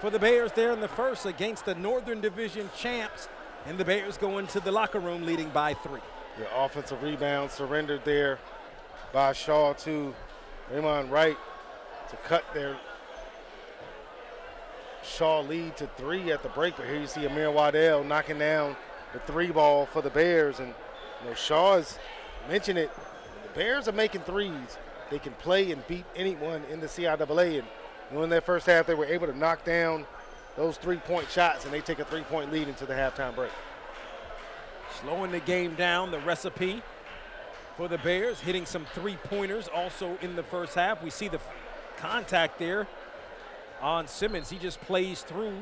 A: for the Bears there in the first against the Northern Division champs. And the Bears go into the locker room leading by 3.
B: The offensive rebound surrendered there by Shaw to Raymond Wright to cut their Shaw lead to 3 at the break. But here you see Amir Waddell knocking down the 3 ball for the Bears. And Shaw has mentioned it. The Bears are making threes. They can play and beat anyone in the CIAA. And in their first half, they were able to knock down those 3-point shots, and they take a 3-point lead into the halftime break.
A: Slowing the game down, the recipe for the Bears, hitting some 3-pointers also in the first half. We see the contact there on Simmons. He just plays through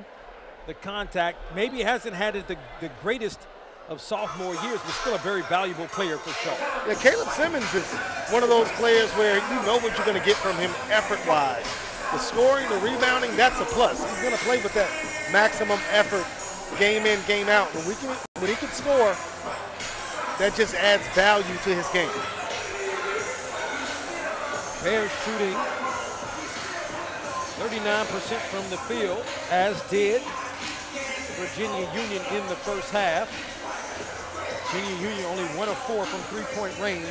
A: the contact. Maybe hasn't had the greatest of sophomore years, but still a very valuable player for Shaw.
B: Yeah, Caleb Simmons is one of those players where you know what you're going to get from him effort-wise. The scoring, the rebounding, that's a plus. He's going to play with that maximum effort game in, game out. When he can score, that just adds value to his game.
A: Bears shooting 39% from the field, as did Virginia Union in the first half. Virginia Union only 1 of 4 from 3-point range,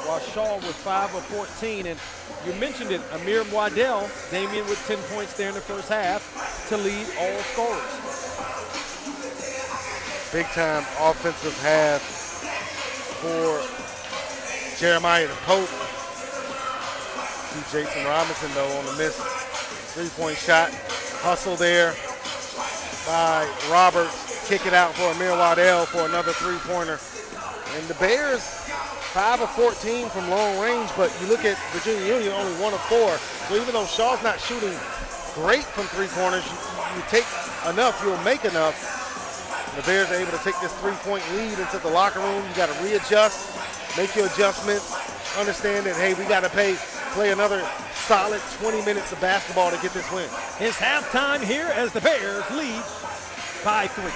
A: while Shaw was 5 of 14. And you mentioned it, Amir Waddell, Damian with 10 points there in the first half to lead all scorers.
B: Big time offensive half for Jeremiah the Pope. See Jason Robinson though on the missed 3-point shot. Hustle there by Roberts. Kick it out for Amir Waddell for another 3-pointer. And the Bears 5 of 14 from long range, but you look at Virginia Union, only 1 of 4. So even though Shaw's not shooting great from 3-pointers, you take enough, you'll make enough. And the Bears are able to take this 3-point lead into the locker room. You got to readjust, make your adjustments, understand that, hey, we got to play another solid 20 minutes of basketball to get this win.
A: It's halftime here as the Bears lead by 3.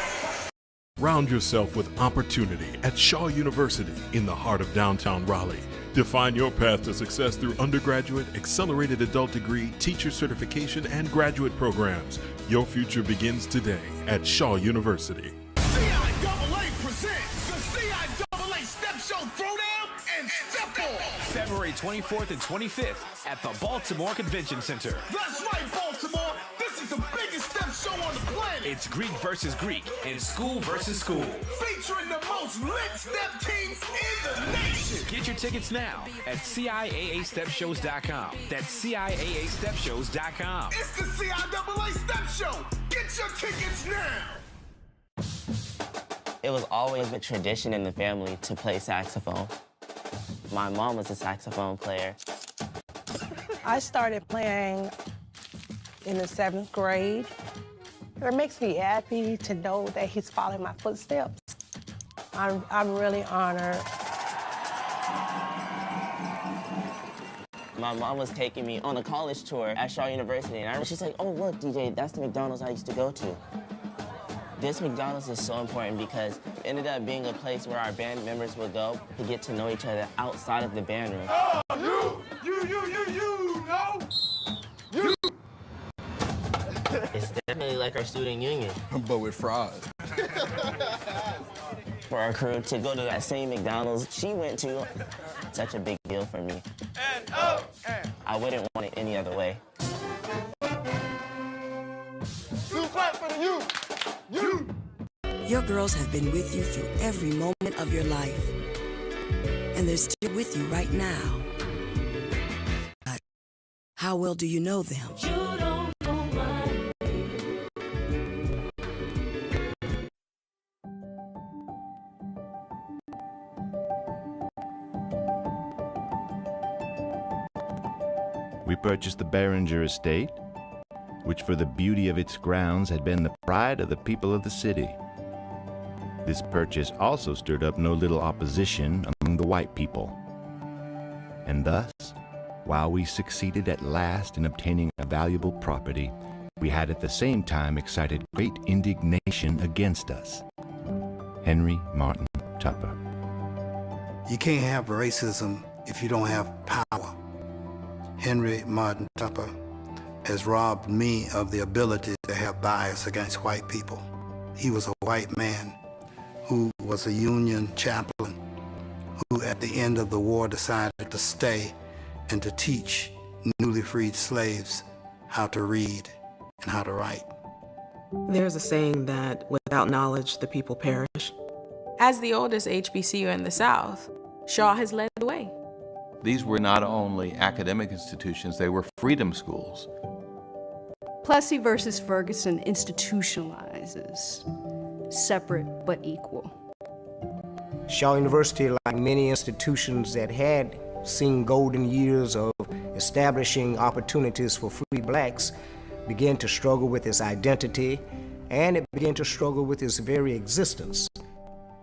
F: Round yourself with opportunity at Shaw University in the heart of downtown Raleigh. Define your path to success through undergraduate, accelerated adult degree, teacher certification, and graduate programs. Your future begins today at Shaw University.
G: CIAA presents the CIAA Step Show Throwdown and Step Off.
H: February 24th and 25th at the Baltimore Convention Center.
G: That's right, Baltimore. This is the biggest step show on the planet.
H: It's Greek versus Greek and school versus school.
G: Featuring the most lit step teams in the nation.
H: Get your tickets now at CIAAStepShows.com. That's CIAAStepShows.com.
G: It's the CIAA Step Show. Get your tickets now.
C: It was always a tradition in the family to play saxophone. My mom was a saxophone player.
D: I started playing in the 7th grade. It makes me happy to know that he's following my footsteps. I'm really honored.
C: My mom was taking me on a college tour at Shaw University, and she's like, oh, look, DJ, that's the McDonald's I used to go to. This McDonald's is so important because it ended up being a place where our band members would go to get to know each other outside of the band room.
G: Oh, you,
C: It's definitely like our student union.
E: But with fries.
C: For our crew to go to that same McDonald's she went to such a big deal for me. I wouldn't want it any other way.
I: Your girls have been with you through every moment of your life. And they're still with you right now. But how well do you know them? You don't know my name.
J: We purchased the Behringer estate, which for the beauty of its grounds had been the pride of the people of the city. This purchase also stirred up no little opposition among the white people. And thus, while we succeeded at last in obtaining a valuable property, we had at the same time excited great indignation against us. Henry Martin Tupper.
K: You can't have racism if you don't have power. Henry Martin Tupper has robbed me of the ability to have bias against white people. He was a white man who was a Union chaplain who at the end of the war decided to stay and to teach newly freed slaves how to read and how to write.
L: There's a saying that without knowledge, the people perish. As the oldest HBCU in the South, Shaw has led the way.
M: These were not only academic institutions, they were freedom schools.
N: Plessy versus Ferguson institutionalizes separate but equal.
O: Shaw University, like many institutions that had seen golden years of establishing opportunities for free blacks, began to struggle with its identity, and it began to struggle with its very existence.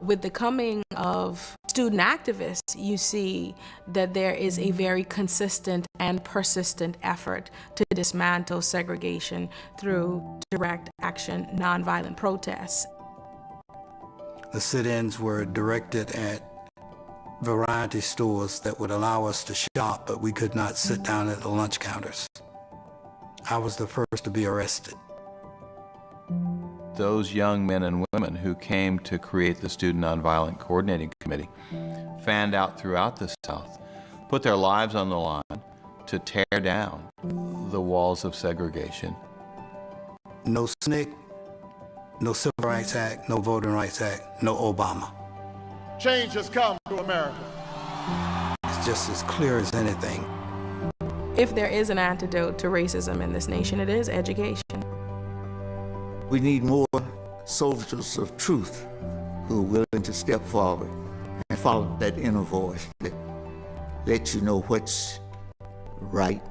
L: With the coming of student activists, you see that there is a very consistent and persistent effort to dismantle segregation through direct action, nonviolent protests.
K: The sit-ins were directed at variety stores that would allow us to shop, but we could not sit down at the lunch counters. I was the first to be arrested.
M: Those young men and women who came to create the Student Nonviolent Coordinating Committee fanned out throughout the South, put their lives on the line to tear down the walls of segregation.
K: No SNCC, no Civil Rights Act, no Voting Rights Act, no Obama.
G: Change has come to America.
K: It's just as clear as anything.
L: If there is an antidote to racism in this nation, it is education.
P: We need more soldiers of truth who are willing to step forward and follow that inner voice that lets you know what's right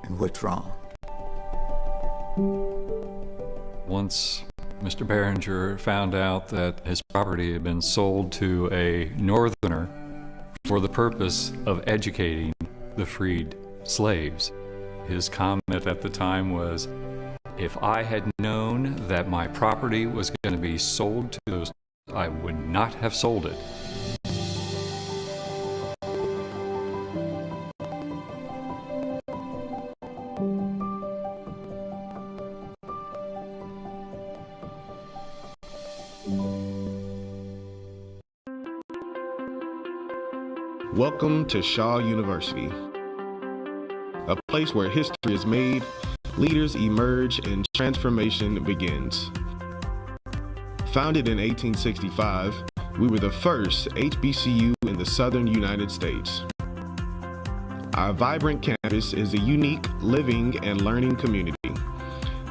P: and what's wrong.
Q: Once Mr. Behringer found out that his property had been sold to a northerner for the purpose of educating the freed slaves, his comment at the time was, "If I had known that my property was going to be sold to those, I would not have sold it."
R: Welcome to Shaw University, a place where history is made, leaders emerge, and transformation begins. Founded in 1865, we were the first HBCU in the southern United States. Our vibrant campus is a unique living and learning community.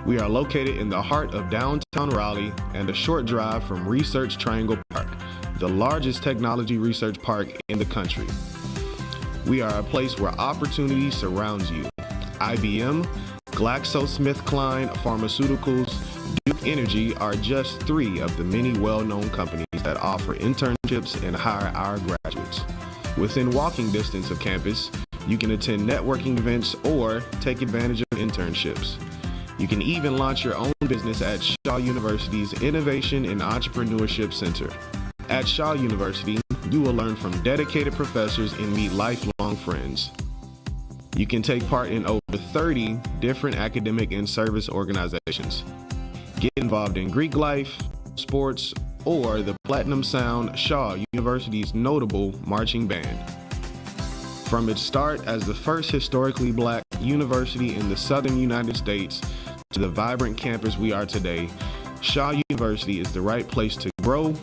R: We are located in the heart of downtown Raleigh and a short drive from Research Triangle Park, the largest technology research park in the country. We are a place where opportunity surrounds you. IBM, GlaxoSmithKline Pharmaceuticals, Duke Energy are just three of the many well-known companies that offer internships and hire our graduates. Within walking distance of campus, you can attend networking events or take advantage of internships. You can even launch your own business at Shaw University's Innovation and Entrepreneurship Center. At Shaw University, you will learn from dedicated professors and meet lifelong friends. You can take part in over 30 different academic and service organizations. Get involved in Greek life, sports, or the Platinum Sound, Shaw University's notable marching band. From its start as the first historically black university in the southern United States to the vibrant campus we are today, Shaw University is the right place to grow,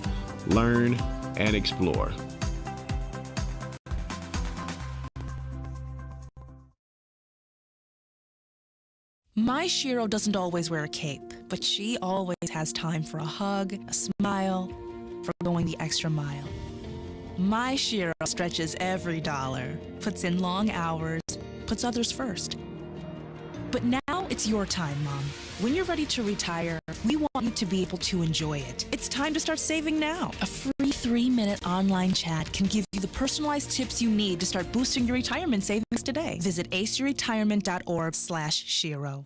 R: learn, and explore.
S: My Shiro doesn't always wear a cape, but she always has time for a hug, a smile, for going the extra mile. My Shiro stretches every dollar, puts in long hours, puts others first. But now it's your time, Mom. When you're ready to retire, we want you to be able to enjoy it. It's time to start saving now. A free 3-minute online chat can give you the personalized tips you need to start boosting your retirement savings today. Visit aceyourretirement.org/Shiro.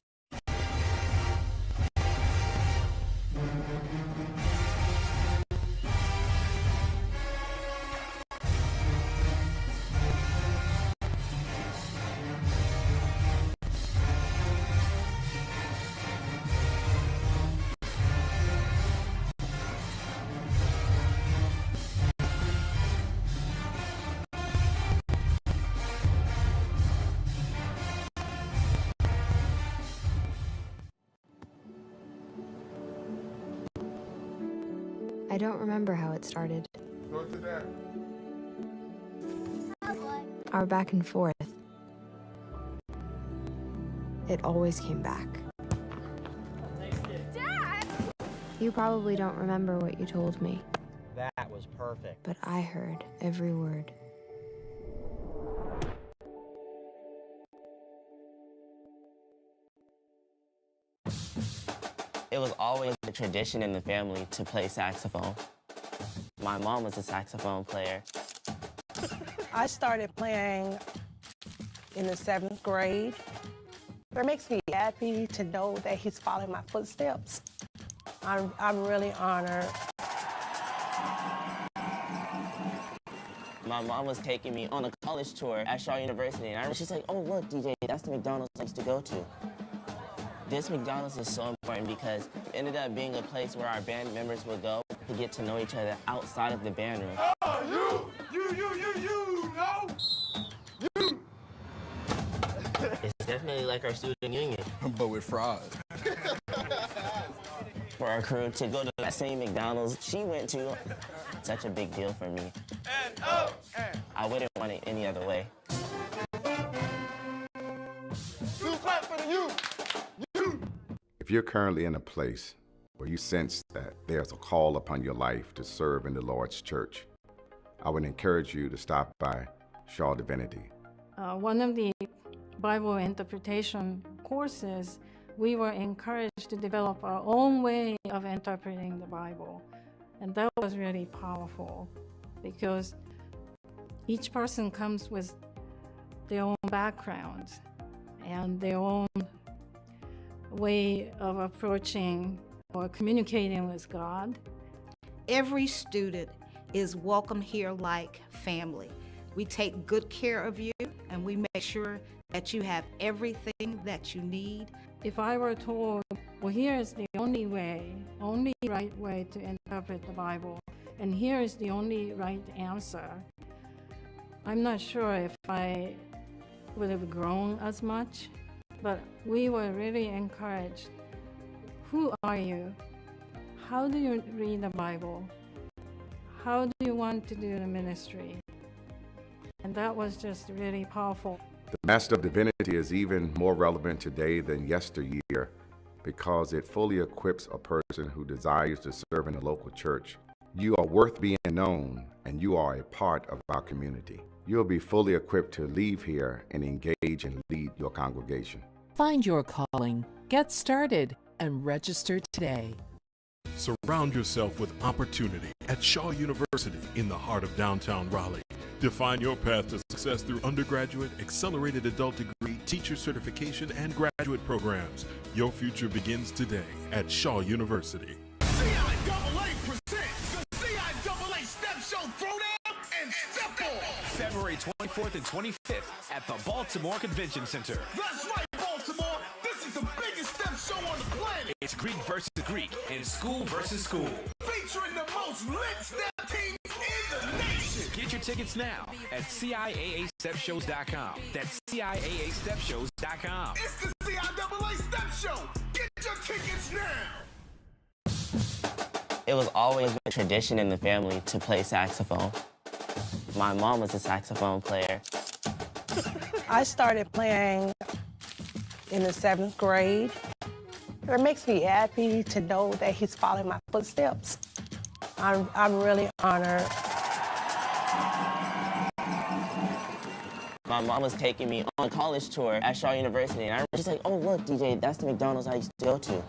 T: I don't remember how it started.
E: Go to that.
T: Our back and forth. It always came back. Dad! You probably don't remember what you told me,
U: That was perfect.
T: but I heard every word.
C: It was always a tradition in the family to play saxophone. My mom was a saxophone player.
D: I started playing in the 7th grade. It makes me happy to know that he's following my footsteps. I'm really honored.
C: My mom was taking me on a college tour at Shaw University, and she's like, oh, look, DJ, that's the McDonald's I used to go to. This McDonald's is so important because it ended up being a place where our band members would go to get to know each other outside of the band room.
E: Oh, you, no!
C: It's definitely like our student union.
E: But with fries.
C: For our crew to go to that same McDonald's she went to, such a big deal for me. I wouldn't want it any other way.
E: Clap for the youth!
V: If you're currently in a place where you sense that there's a call upon your life to serve in the Lord's church, I would encourage you to stop by Shaw Divinity.
W: One of the Bible interpretation courses, we were encouraged to develop our own way of interpreting the Bible. And that was really powerful because each person comes with their own background and their own way of approaching or communicating with God.
X: Every student is welcome here like family. We take good care of you and we make sure that you have everything that you need.
W: If I were told, well, here is the only way, only right way to interpret the Bible, and here is the only right answer, I'm not sure if I would have grown as much, but we were really encouraged. Who are you? How do you read the Bible? How do you want to do the ministry? And that was just really powerful.
V: The Master of Divinity is even more relevant today than yesteryear because it fully equips a person who desires to serve in a local church. You are worth being known, and you are a part of our community. You'll be fully equipped to leave here and engage and lead your congregation.
Y: Find your calling, get started, and register today.
F: Surround yourself with opportunity at Shaw University in the heart of downtown Raleigh. Define your path to success through undergraduate, accelerated adult degree, teacher certification, and graduate programs. Your future begins today at Shaw University.
G: CIAA presents the CIAA Step Show Throwdown and Step Off.
H: February 24th and 25th at the Baltimore Convention Center.
G: That's right, Baltimore. This is the biggest step show on the planet.
H: It's Greek versus Greek and school versus school.
G: Featuring the most lit step teams in the nation.
H: Get your tickets now at CIAAStepShows.com. That's CIAAStepShows.com.
G: It's the CIAA Step Show. Get your tickets now.
C: It was always a tradition in the family to play saxophone. My mom was a saxophone player.
D: I started playing in the 7th grade. It makes me happy to know that he's following my footsteps. I'm really honored.
C: My mom was taking me on a college tour at Shaw University, and she's like, oh, look, DJ, that's the McDonald's I used to go to.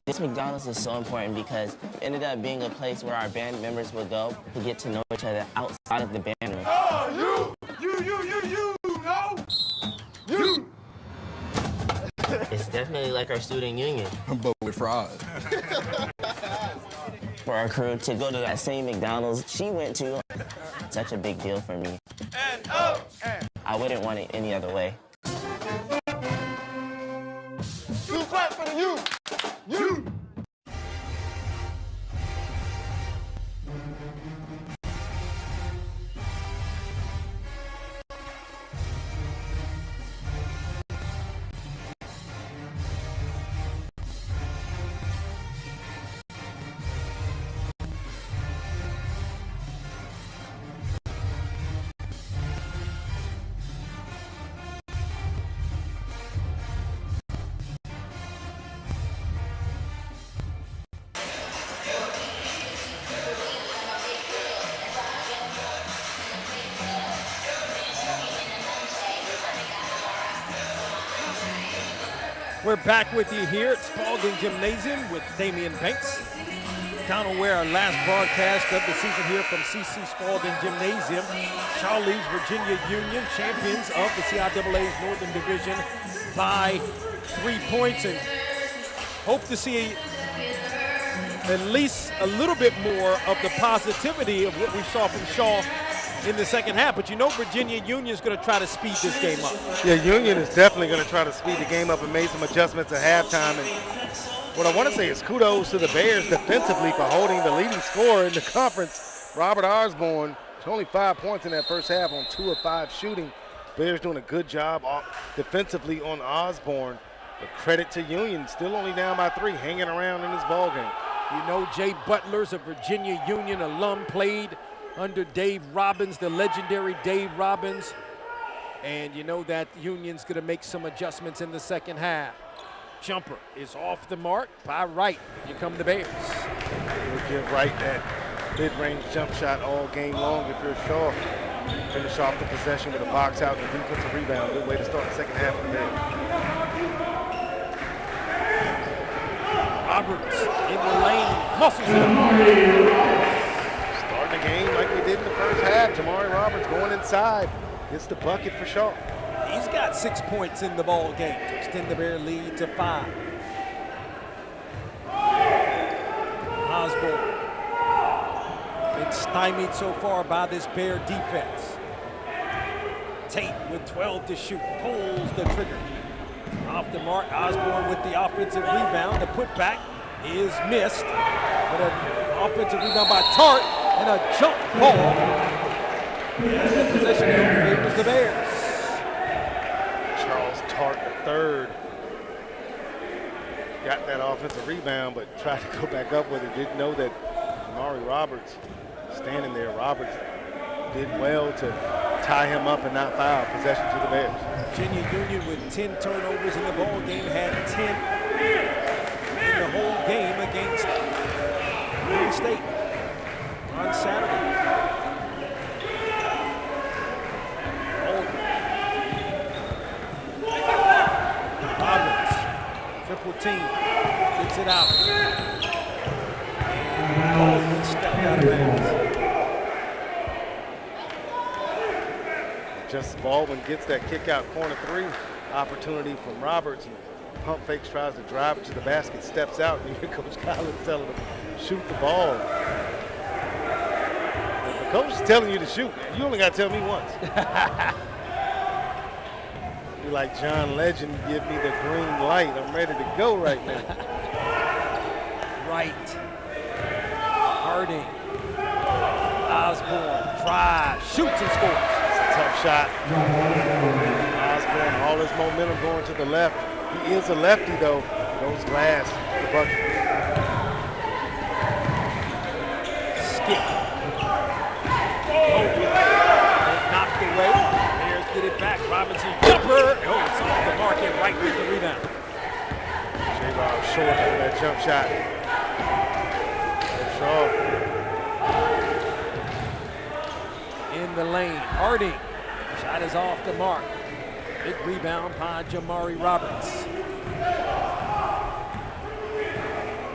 C: This McDonald's is so important because it ended up being a place where our band members would go to get to know each other outside of the band room.
E: Oh, you, no? You.
C: It's definitely like our student union.
E: But with fries.
C: For our crew to go to that same McDonald's she went to, such a big deal for me. I wouldn't want it any other way.
E: You clap for the you. You.
A: We're back with you here at Spalding Gymnasium with Damian Banks. Down on where our last broadcast of the season here from CC Spalding Gymnasium. Shaw leads Virginia Union, champions of the CIAA's Northern Division, by 3 points, and hope to see at least a little bit more of the positivity of what we saw from Shaw in the second half. But you know Virginia Union is going to try to speed this game up.
B: Yeah, Union is definitely going to try to speed the game up and made some adjustments at halftime. And what I want to say is kudos to the Bears defensively for holding the leading scorer in the conference, Robert Osborne. Only 5 points in that first half on 2 of 5 shooting. Bears doing a good job defensively on Osborne. But credit to Union, still only down by 3, hanging around in this ballgame.
A: You know Jay Butler's a Virginia Union alum, played under Dave Robbins, the legendary Dave Robbins. And you know that Union's going to make some adjustments in the second half. Jumper is off the mark by Wright. Here come the Bears.
B: We'll give Wright that mid-range jump shot all game long if you're Shaw. Finish off the possession with a box out and a defensive rebound. Good way to start the second half of the day.
A: Roberts in the lane, muscles it up.
B: Starting the game like we did in the first half. Jamari Roberts going inside, gets the bucket for Shaw.
A: He's got 6 points in the ball game to extend the Bear lead to 5. Osborne been stymied so far by this Bear defense. Tate with 12 to shoot, pulls the trigger. Off the mark, Osborne with the offensive rebound. The putback is missed, but an offensive rebound by Tart and a jump ball. And the possession favors the Bears.
B: Charles Tart III got that offensive rebound, but tried to go back up with it. Didn't know that Amari Roberts standing there. Roberts did well to tie him up and not foul. Possession to the Bears.
A: Virginia Union with 10 turnovers in the ball game, had 10 in the whole game against Penn State on Saturday. Roberts, triple team, gets it out. And stepped out of bounds.
B: Justice Baldwin gets that kick out corner 3 opportunity from Roberts. And pump fakes, tries to drive it to the basket, steps out, and here Coach Collins telling him shoot the ball. If the coach is telling you to shoot, you only got to tell me once. You're like John Legend, give me the green light. I'm ready to go right now.
A: Right. Harding. Osborne drives, shoots and scores.
B: It's a tough shot. Osborne, all his momentum going to the left. He is a lefty though. Goes glass, the bucket.
A: Skip. Knocked away. Bears get it back. Robinson jumper. Oh, it's off the mark and right with the rebound.
B: J-Rob short on that jump shot. Shaw.
A: In the lane. Harding. Shot is off the mark. Big rebound by Jamari Roberts.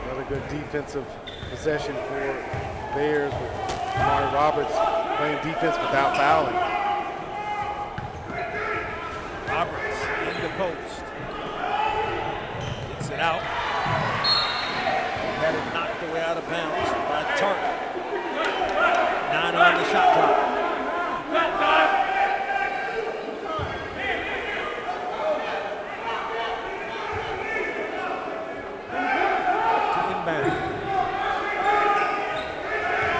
B: Another good defensive possession for Bears with Jamari Roberts playing defense without fouling.
A: Roberts in the post. Gets it out. Had it knocked away out of bounds by Tartt. 9 on the shot clock. To inbound.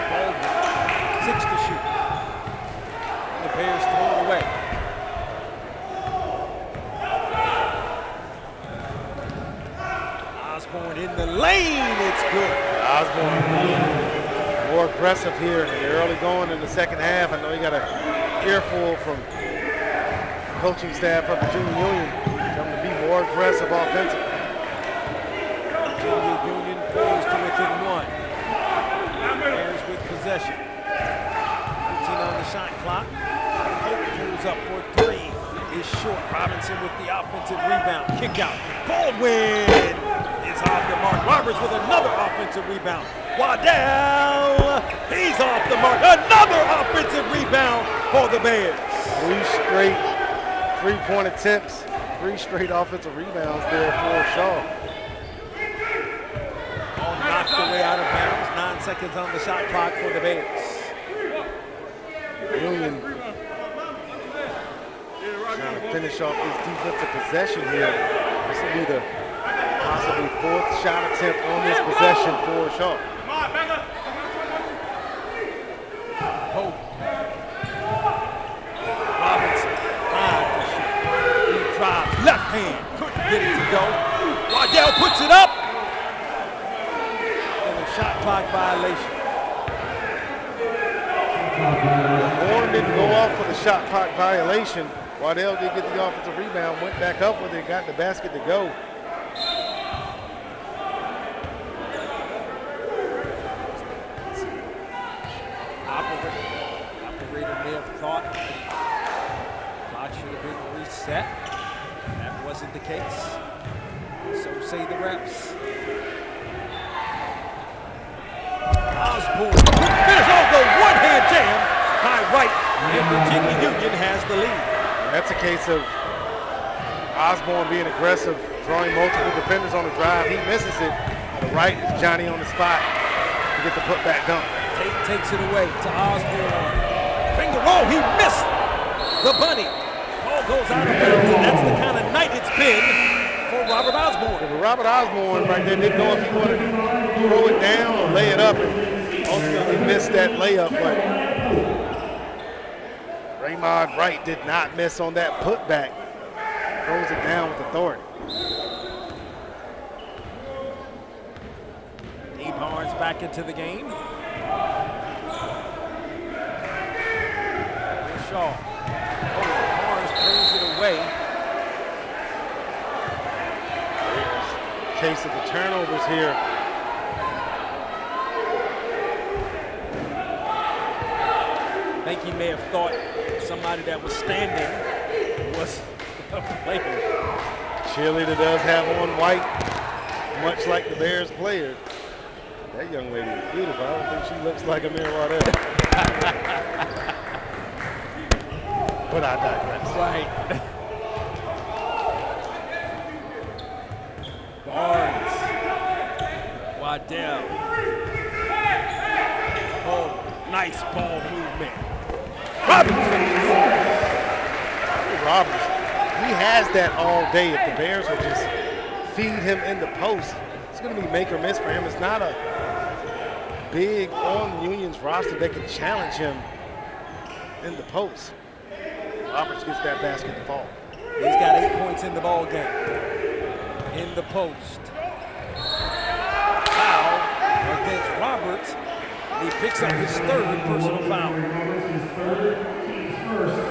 A: Baldwin, 6 to shoot. And the Bears throw it away. Osborne in the lane, it's good.
B: Osborne more aggressive here in the early going in the second half. I know you got an earful from coaching staff of Virginia Union. Tell them to be more aggressive offensively.
A: Virginia Union pulls to within 1. Bears with possession. 15 on the shot clock. Hope pulls up for 3. Is short. Robinson with the offensive rebound. Kick out. Baldwin is off the mark. Roberts with another offensive rebound. Waddell, he's off the mark. Another offensive rebound for the Bears.
B: 3 straight three-point attempts. 3 straight offensive rebounds there for Shaw.
A: All knocked away out of bounds. 9 seconds on the shot clock for the Bears.
B: Union trying to finish off this defensive possession here. This will be the possibly 4th shot attempt on this possession for Shaw.
A: Hope. Robinson, 5 to shoot. He drives, left hand, couldn't get it to go. Waddell puts it up. And a shot clock violation.
B: Horn didn't go off for the shot clock violation. Waddell did get the offensive rebound, went back up with it, got the basket to go.
A: Operator may have thought clock should have been reset. That wasn't the case. So say the refs. Osborne couldn't finish off the one-hand jam by Wright, and Virginia Union has the lead.
B: That's a case of Osborne being aggressive, drawing multiple defenders on the drive. He misses it. To the right is Johnny on the spot to get the putback dunk.
A: Tate takes it away to Osborne. Finger roll, he missed the bunny. Ball goes out of bounds, and that's the kind of night it's been for Robert Osborne.
B: Yeah, but Robert Osborne right there didn't know if he wanted to throw it down or lay it up, and ultimately missed that layup, but Raymond Wright did not miss on that putback. Throws it down with authority.
A: D. Barnes back into the game. Shaw. Oh, Barnes brings it away.
B: Case of the turnovers here.
A: I think he may have thought somebody that was standing was a player.
B: Cheerleader does have on white, much like the Bears player. That young lady is beautiful. I don't think she looks like Amir Waddell. But I digress.
A: Right. Barnes. Waddell. Oh, nice ball movement. Robinson.
B: Roberts, he has that all day. If the Bears will just feed him in the post, it's going to be make or miss for him. It's not a big on Union's roster that can challenge him in the post. Roberts gets that basket to fall.
A: He's got 8 points in the ball game. In the post. Foul against Roberts. He picks up his 3rd personal foul.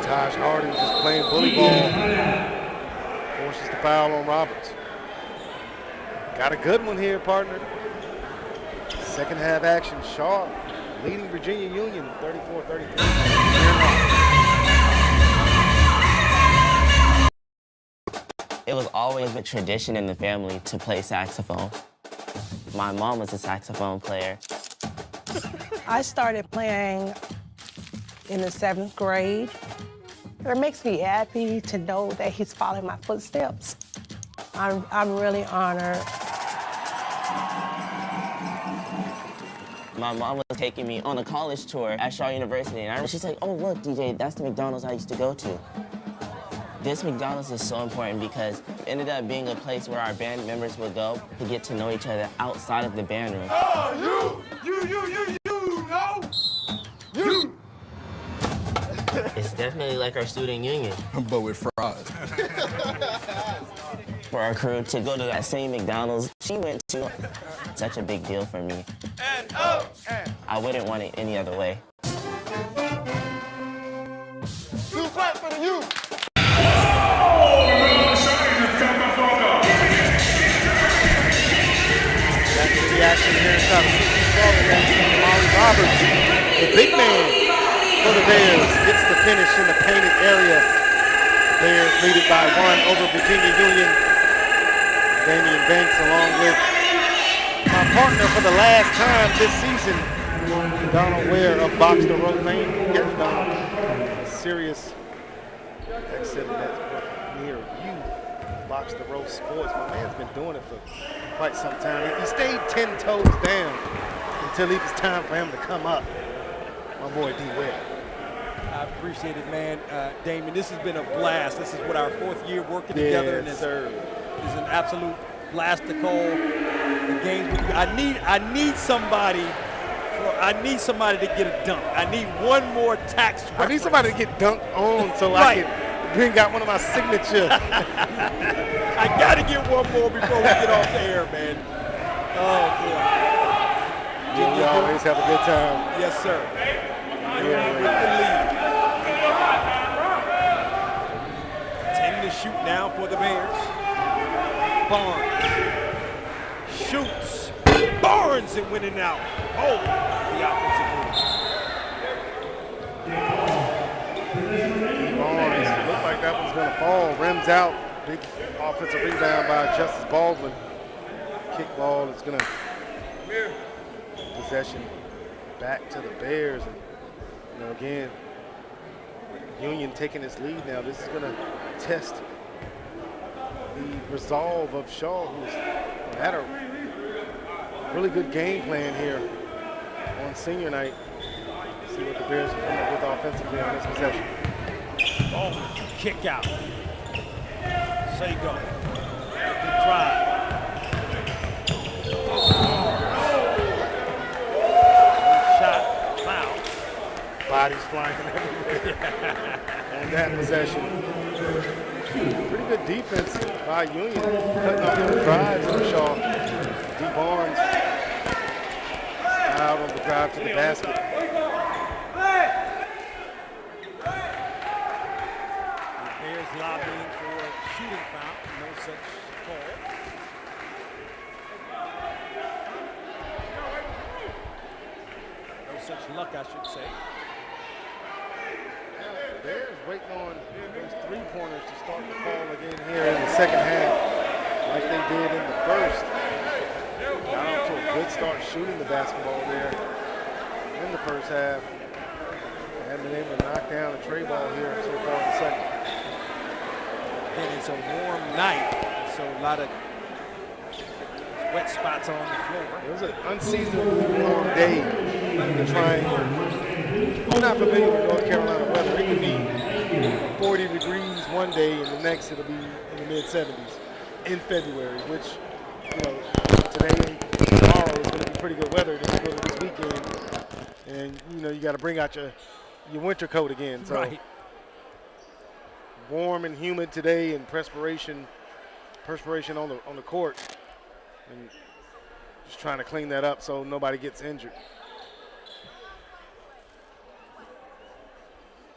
B: Taj Hardy just playing bully ball. Forces the foul on Roberts. Got a good one here, partner. Second half action. Shaw leading Virginia Union 34-33.
C: It was always a tradition in the family to play saxophone. My mom was a saxophone player.
D: I started playing in the 7th grade. It makes me happy to know that he's following my footsteps. I'm really honored.
C: My mom was taking me on a college tour at Shaw University, and she's like, oh, look, DJ, that's the McDonald's I used to go to. This McDonald's is so important because it ended up being a place where our band members would go to get to know each other outside of the band room.
E: Oh, you, no? You!
C: It's definitely like our student union.
I: But with fries.
C: For our crew to go to that same McDonald's she went to, such a big deal for me. I wouldn't want it any other way.
E: Two clap for the youth.
B: Back to the action here inside of CC Spalding. Amari Roberts, the big man for the Bears, gets the finish in the painted area. Bears lead it by 1 over Virginia Union. Damian Banks, along with my partner for the last time this season, Donald Ware of Box the Row fame. Yes, Donald. Serious exit that's near you. Box the Row Sports. My man's been doing it for quite some time. He stayed 10 toes down until it was time for him to come up. My boy D. Webb.
A: I appreciate it, man. Damon, this has been a blast. This is what our 4th year working together, and it's an absolute blast to call the games with you. I need somebody to get a dunk. I need one more tax reference.
B: I need somebody to get dunked on so I can bring out one of my signatures.
A: I got to get one more before we get off the air, man. Oh, boy.
B: You always have a good time.
A: Yes, sir.
B: Yeah,
A: with the lead. 10 to shoot now for the Bears. Barnes shoots. Barnes and winning out. Oh, the offensive
B: move. Barnes looked like that one's going to fall. Rims out. Big offensive rebound by Justice Baldwin. Kick ball is going to possession back to the Bears. And, again, Union taking this lead now. This is going to test the resolve of Shaw, who's had a really good game plan here on senior night. See what the Bears can come up with offensively on this possession.
A: Oh, kick out. Sago. Good drive. Shot. Foul.
B: Bodies flying everywhere on that possession. Pretty good defense by Union, cutting off the drives from Shaw. D. Barnes out on the drive to the basket.
A: The Bears lobbying for a shooting foul. No such call. No such luck, I should say.
B: The Bears waiting on those three-pointers to start to fall again here in the second half, like they did in the first. Got off to a good start shooting the basketball there in the first half. Haven't been able to knock down a tray ball here so far in the second.
A: Again, it's a warm night, so a lot of wet spots on the floor.
B: It was an unseasonably warm day in the Triangle. I'm not familiar with North Carolina weather. It can be 40 degrees one day, and the next it'll be in the mid-70s in February, which, today and tomorrow it's going to be pretty good weather this weekend. And, you know, you got to bring out your winter coat again. So
A: Right.
B: warm and humid today, and perspiration on the court. And just trying to clean that up so nobody gets injured.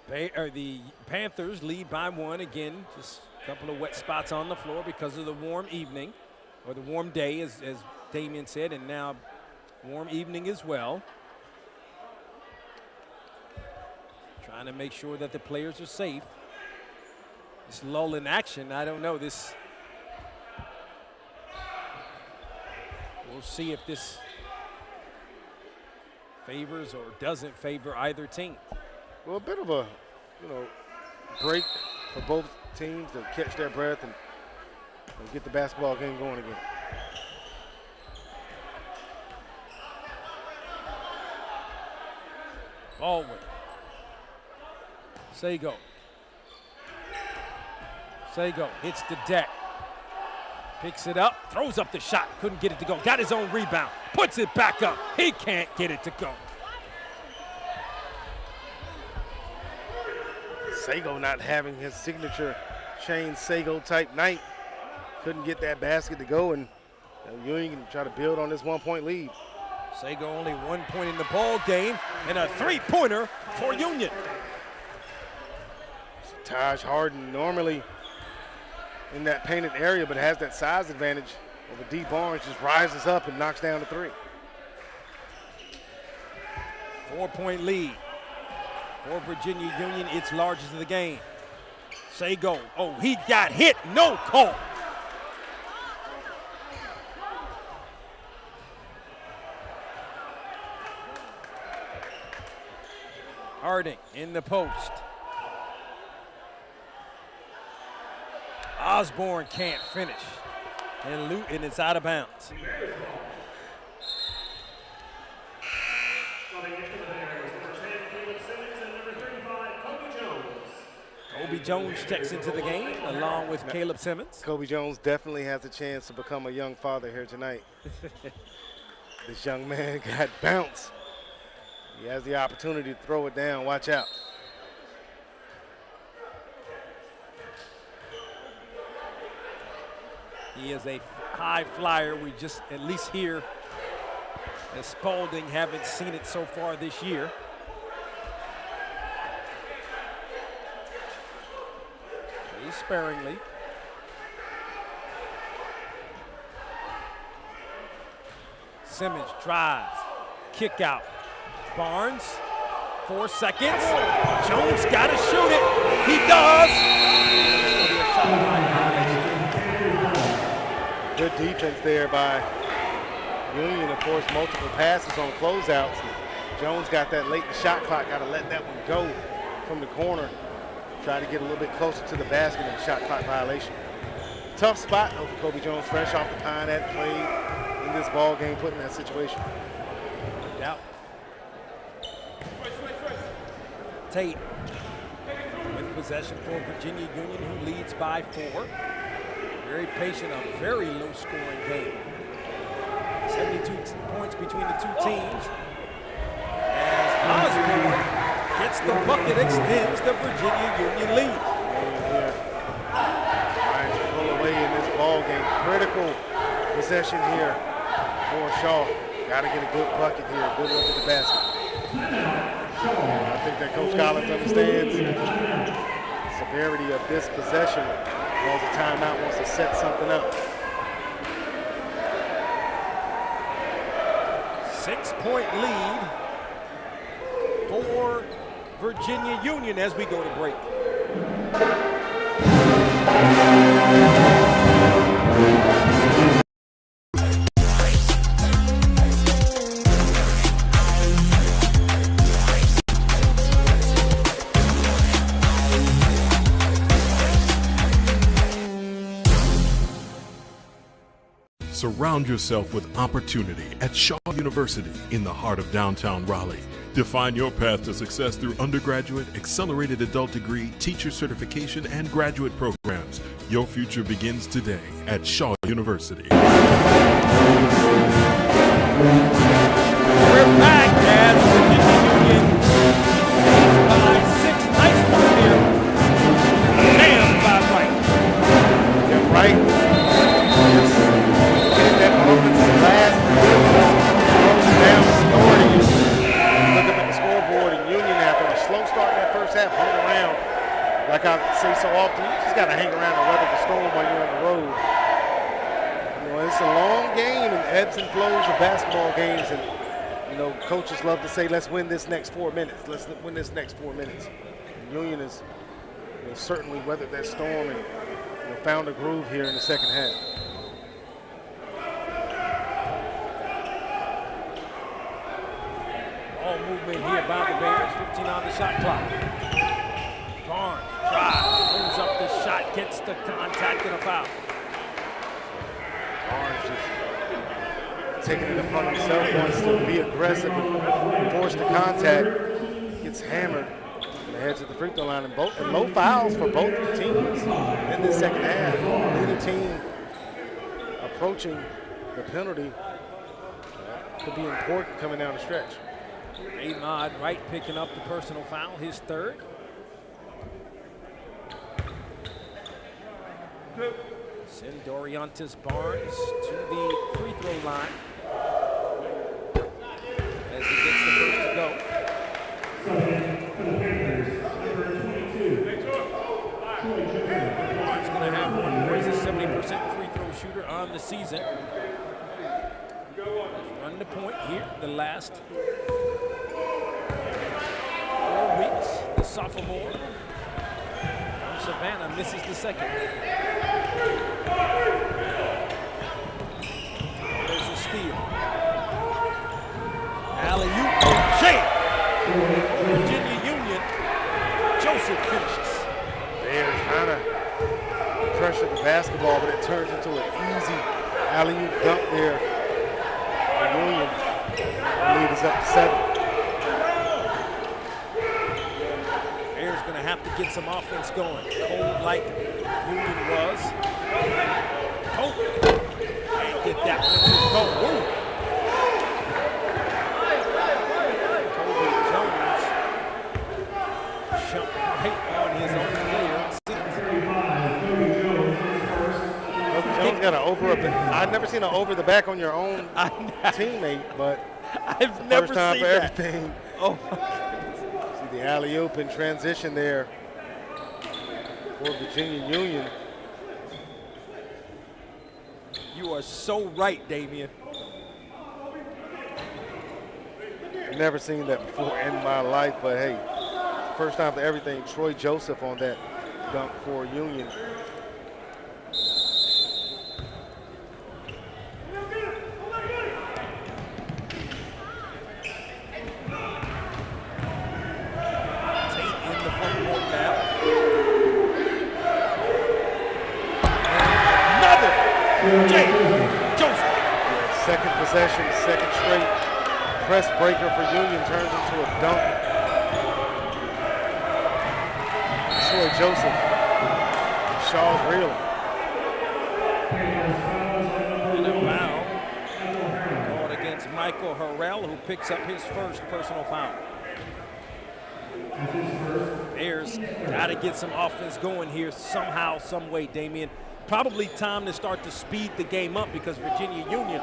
A: The Panthers lead by 1 again. Just a couple of wet spots on the floor because of the warm evening, or the warm day, as Damian said, and now warm evening as well. Trying to make sure that the players are safe. This lull in action, I don't know. We'll see if this favors or doesn't favor either team.
B: Well, a bit of a, break for both teams to catch their breath and get the basketball game going again.
A: Baldwin. Sego hits the deck. Picks it up, throws up the shot, couldn't get it to go. Got his own rebound, puts it back up. He can't get it to go.
B: Sego not having his signature Shane Sego type night. Couldn't get that basket to go, and Union can try to build on this 1-point lead.
A: Sego only 1 point in the ball game, and a three-pointer for Union.
B: Taj Harden normally in that painted area, but has that size advantage over D. Barnes. Just rises up and knocks down the three.
A: 4-point lead for Virginia Union, its largest of the game. Sego, he got hit, no call. Harding in the post. Osborne can't finish, and it's out of bounds. Kobe Jones checks into the game along with Caleb Simmons.
B: Kobe Jones definitely has a chance to become a young father here tonight. This young man got bounced. He has the opportunity to throw it down. Watch out.
A: He is a high flyer. We just at least hear, as Spalding, haven't seen it so far this year. Plays sparingly. Simmons drives, kick out. Barnes, 4 seconds. Jones got to shoot it. He does.
B: Good defense there by Union. Of course, multiple passes on closeouts. Jones got that late in the shot clock. Got to let that one go from the corner. Try to get a little bit closer to the basket and shot clock violation. Tough spot though for Kobe Jones, fresh off the pine that played in this ball game, put in that situation.
A: No doubt. Tate with possession for Virginia Union, who leads by 4. Very patient, a very low-scoring game. 72 points between the two teams. As Osborne gets the bucket, extends the Virginia Union lead.
B: Trying to pull away in this ball game. Critical possession here for Shaw. Got to get a good bucket here. Good look at the basket. I think that Coach Collins understands the severity of this possession. Calls a timeout, wants to set something up.
A: 6-point lead for Virginia Union as we go to break.
F: Surround yourself with opportunity at Shaw University in the heart of downtown Raleigh. Define your path to success through undergraduate, accelerated adult degree, teacher certification, and graduate programs. Your future begins today at Shaw University.
A: We're back as Virginia Union leads by 6. Nice one here. Damn by Wright.
B: Yeah, Wright. Just getting that offensive last closing down the score. And you look up at the scoreboard, and Union, after a slow start in that first half, hung around. Like I say so often, you just got to hang around and weather the storm while you're on the road. You know, it's a long game and ebbs and flows of basketball games. And, you know, coaches love to say, let's win this next 4 minutes. Let's win this next 4 minutes. And Union has certainly weathered that storm and found a groove here in the second half.
A: All movement here by the Bears. 15 on the shot clock. Barnes drives, brings up the shot, gets the contact and a foul.
B: Barnes just taking it upon himself, wants to be aggressive and force the contact. Gets hammered and heads at the free throw line, and low fouls for both of the teams in this second half. Neither team approaching the penalty. Could be important coming down the stretch.
A: Ahmad Wright picking up the personal foul, his third. Send Doriantis Barnes to the free throw line as he gets the first to go. Barnes going to have one more. He's a 70% free throw shooter on the season. Run the point here, the last 4 weeks. The sophomore from Savannah misses the second. There's a steal. Alley-oop, shake. Virginia Union, Joseph finishes.
B: Bears trying to pressure the basketball, but it turns into an easy alley-oop dunk there. The Union lead is up to 7.
A: Bears gonna have to get some offense going. Cold like Union was. Oh, can't get that one to go. Woo. Kobe Jones jumped right on his own player.
B: Kobe Jones got an over up. I've never seen an over the back on your own teammate, but
A: I've never
B: first time
A: seen
B: for
A: that.
B: everything.
A: Oh.
B: See the alley-oop in transition there for Virginia Union.
A: You are so right, Damian.
B: Never seen that before in my life, but hey, first time for everything. Troy Joseph on that dunk for Union. Second possession, second straight press breaker for Union turns into a dunk. Troy Joseph, Shaw's reeling.
A: And a foul going against Michael Harrell, who picks up his first personal foul. Bears got to get some offense going here somehow, some way, Damian. Probably time to start to speed the game up because Virginia Union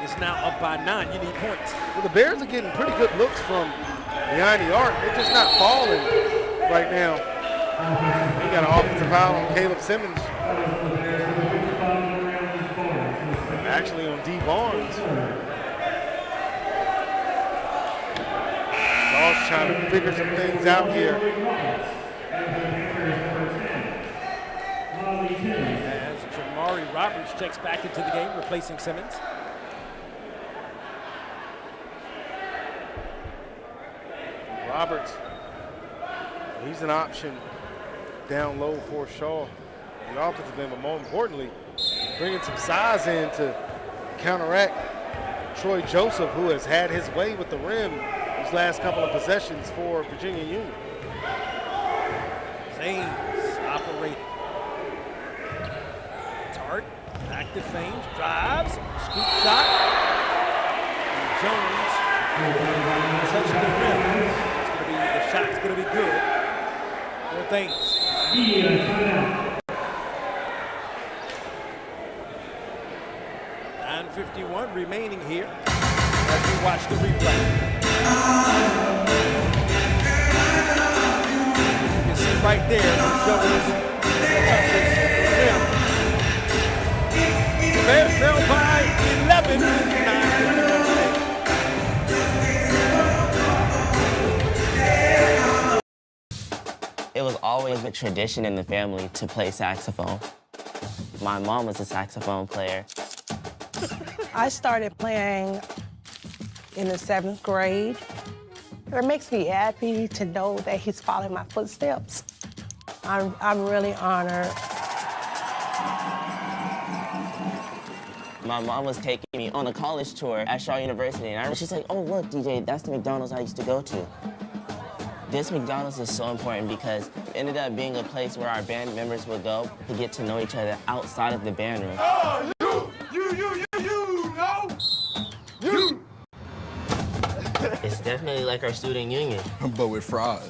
A: is now up by 9. You need points.
B: Well, the Bears are getting pretty good looks from behind the arc. They're just not falling right now. They got an offensive foul on Caleb Simmons. Actually on D. Barnes. Shaw's trying to figure some things out here.
A: As Jamari Roberts checks back into the game, replacing Simmons.
B: Roberts, he's an option down low for Shaw. The offensive end, but more importantly, bringing some size in to counteract Troy Joseph, who has had his way with the rim these last couple of possessions for Virginia Union.
A: Thames operating. Tart back to Thames, drives, scoop shot. Jones touched the rim. The shot's going to be good for Thames. 9:51 remaining here as we watch the replay. You can see right there when Jones touches the rim. The Bears trail by 11 with 9:51 remaining.
C: It was always a tradition in the family to play saxophone. My mom was a saxophone player.
D: I started playing in the 7th grade. It makes me happy to know that he's following my footsteps. I'm really honored.
C: My mom was taking me on a college tour at Shaw University, and she's like, oh, look, DJ, that's the McDonald's I used to go to. This McDonald's is so important because it ended up being a place where our band members would go to get to know each other outside of the band room.
E: Oh, you.
C: It's definitely like our student union.
I: But with fries.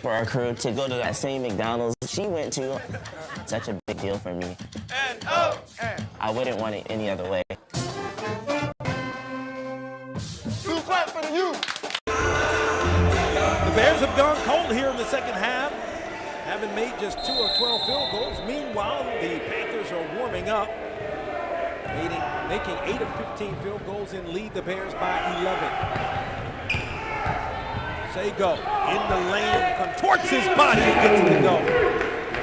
C: For our crew to go to that same McDonald's she went to, such a big deal for me. I wouldn't want it any other way.
E: Two claps for the youth.
A: The Bears have gone cold here in the second half, having made just 2 of 12 field goals. Meanwhile, the Panthers are warming up, making 8 of 15 field goals and lead the Bears by 11. Sago in the lane, contorts his body and gets to go.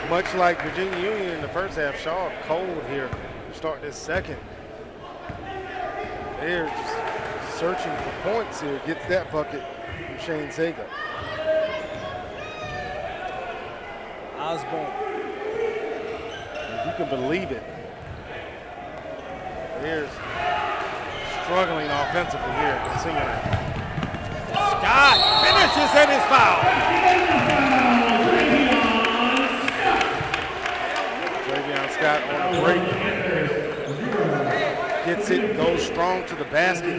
B: Much like Virginia Union in the first half, Shaw cold here to start this second. They're just searching for points here. Gets that bucket from Shane Sago.
A: Osborne.
B: If you can believe it, they're struggling offensively here in the senior.
A: Scott finishes and is fouled.
B: Travion Scott on the break. Gets it, goes strong to the basket.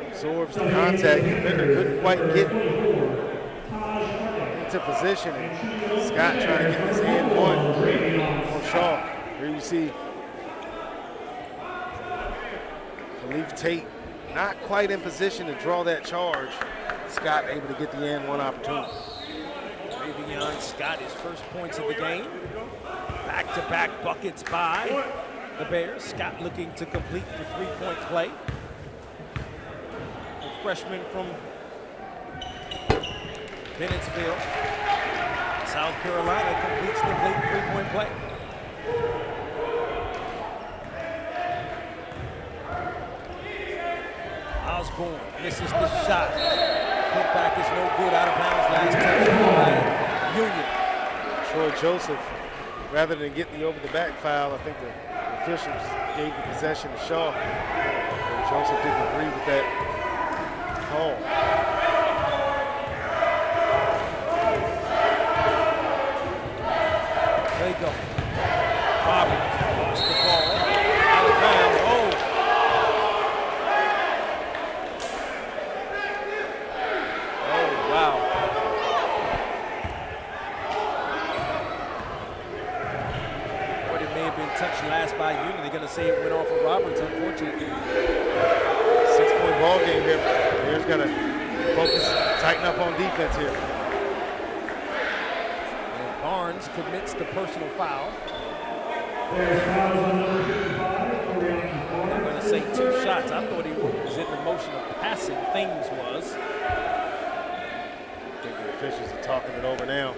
B: Absorbs the contact. Defender couldn't quite get into position. And Scott trying to get this and one on Shaw. Here you see Khalif Tate not quite in position to draw that charge. Scott able to get the and one opportunity.
A: Travion Scott, his first points of the game. Back-to-back buckets by the Bears. Scott looking to complete the three-point play. The freshman from Bennettsville, South Carolina, completes the late three-point play. Osborne misses the shot. Putback is no good, out of bounds. Last touch by Union.
B: Troy Joseph, rather than getting the over-the-back foul, I think the officials gave the possession to Shaw. But Joseph didn't agree with that call.
A: There you go. Roberts lost the ball. Out of bounds. Oh. Oh, wow. But it may have been touched last by Union. They're going to say it went off of Roberts, unfortunately.
B: 6-point ball game here. Bears got to focus, tighten up on defense here.
A: Barnes commits the personal foul. They're going to say 2 shots. I thought he was in the motion of passing. Thames was.
B: I think the officials are talking it over now.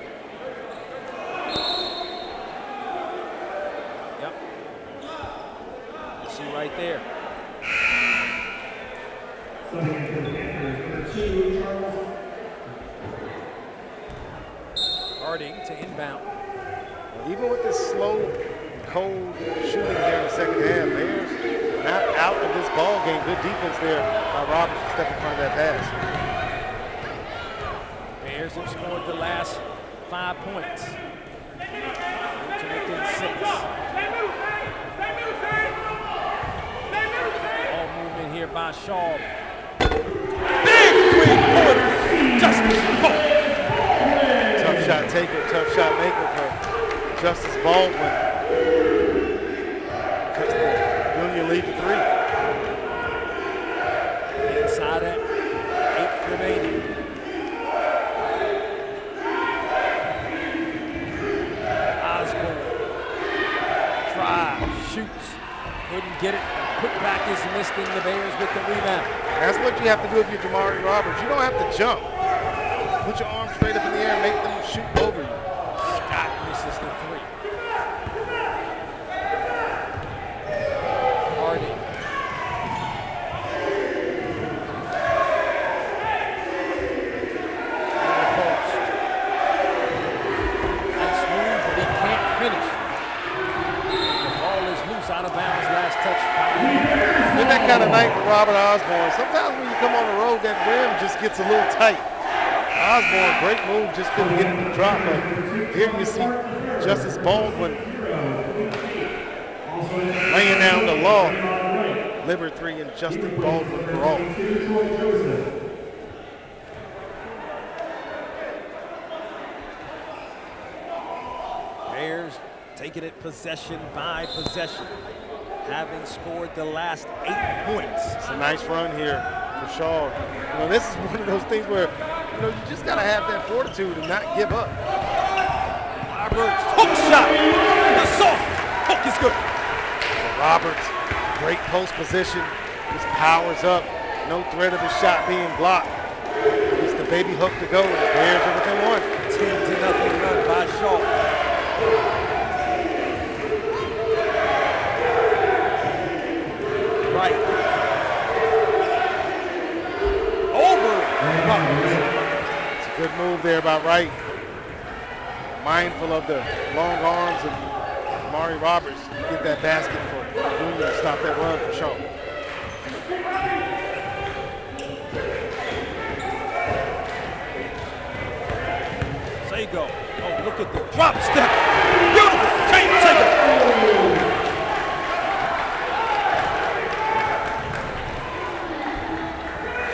A: Yep. You see right there. Harding to inbound.
B: Well, even with this slow, cold shooting here in the second half, Bears not out of this ball game. Good defense there by Roberts to step in front of that pass.
A: Bears have scored the last 5 points. To within 6. here by Shaw. Big three-pointer, Justice Baldwin.
B: Tough shot taker, tough shot maker for Justice Baldwin. Cuts the Union lead to 3.
A: Inside at 8 remaining. Osborne tries, shoots, couldn't get it. Putback is missed in the Bears with the rebound.
B: That's what you have to do if you're Jamari Roberts. You don't have to jump. Put your arms straight up in the air and make them shoot over you.
A: Scott misses the 3. Harding. On the post. Nice move, but he can't finish. The ball is loose out of bounds. Last touch.
B: It's been that kind of night for Robert Osborne. Sometimes when you come on the road, that rim just gets a little tight. Osborne, great move, just couldn't get it to drop. But here you see Justice Baldwin laying down the law. Liber 3 and Justice Baldwin for all.
A: Bears taking it possession by possession, having scored the last 8 points.
B: It's a nice run here for Shaw. You know, this is one of those things where, you know, you just got to have that fortitude and not give up.
A: Roberts, hook shot. The soft hook is good.
B: Roberts, great post position. Just powers up. No threat of the shot being blocked. It's the baby hook to go. The Bears are within 1.
A: 10-0 run by Shaw. Right. Over Roberts.
B: It's a good move there by Wright. Mindful of the long arms of Amari Roberts. Get that basket for Union. Stop that run for Shaw.
A: Sago. Oh, look at the drop step. Beautiful. Shane Sago.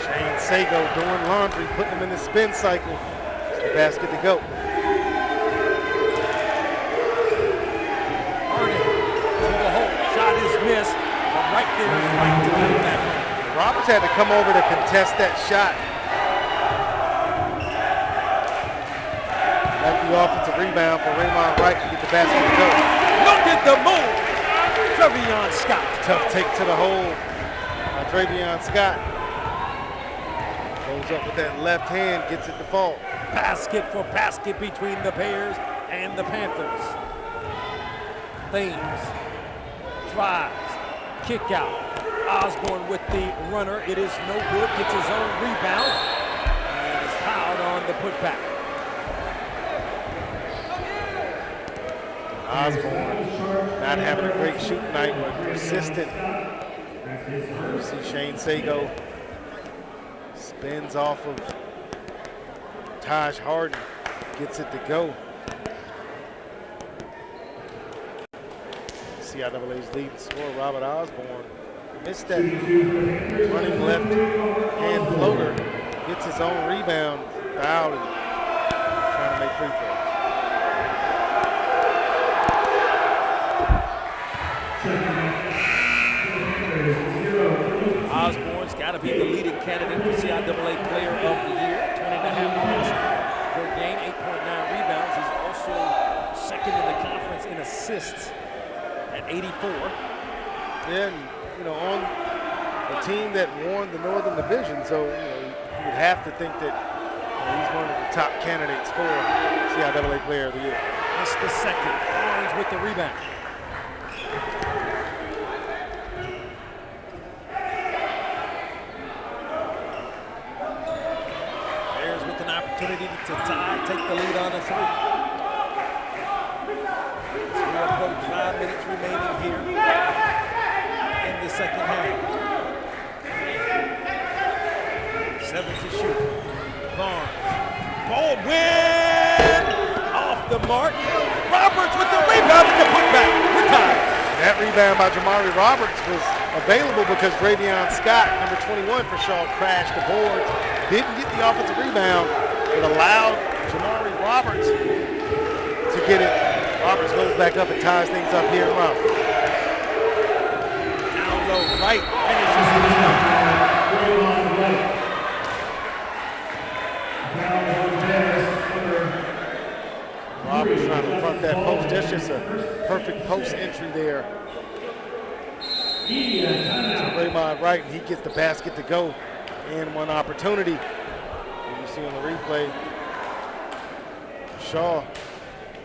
B: Shane Sago doing laundry, putting him in the spin cycle. It's the basket to go.
A: Harding to the hole. Shot is missed. But right there is right to win that one.
B: Roberts had to come over to contest that shot. Left the offensive rebound for Raymond Wright to get the basket to go.
A: Look at the move. Trevion Scott.
B: Tough take to the hole by Trevion Scott. Goes up with that left hand, gets it to fall.
A: Basket for basket between the Bears and the Panthers. Thames drives, kick out. Osborne with the runner. It is no good. Gets his own rebound and is fouled on the putback.
B: Osborne not having a great shooting night, but persistent. You see Shane Sago spins off of Taj Harden, gets it to go. CIAA's leading scorer, Robert Osborne, missed that running left hand floater, gets his own rebound, fouled, and trying to make free throws.
A: Osborne's got to be the leading candidate for CIAA Player of the Year. 20.5 points per game, 8.9 rebounds. He's also second in the conference in assists at 84.
B: And, you know, on a team that won the Northern Division, so, you know, you would have to think that he's one of the top candidates for CIAA Player of the Year.
A: That's the second. Barnes with the rebound. Bears with an opportunity to tie, take the lead on a 3. As we approach 5 minutes remaining here in the second half. 7 to shoot. Barnes. Baldwin off the mark. Roberts with the rebound and the putback. We're tied.
B: That rebound by Jamari Roberts was available because Bravion Scott, number 21 for Shaw, crashed the boards. Didn't get the offensive rebound, but allowed Jamari Roberts to get it. Roberts goes back up and ties things up here in Raleigh.
A: Down low, right, finishes it.
B: Roberts trying to front that post. That's just a perfect post entry there. So Raymond Wright, and he gets the basket to go. And one opportunity. You see on the replay, Shaw,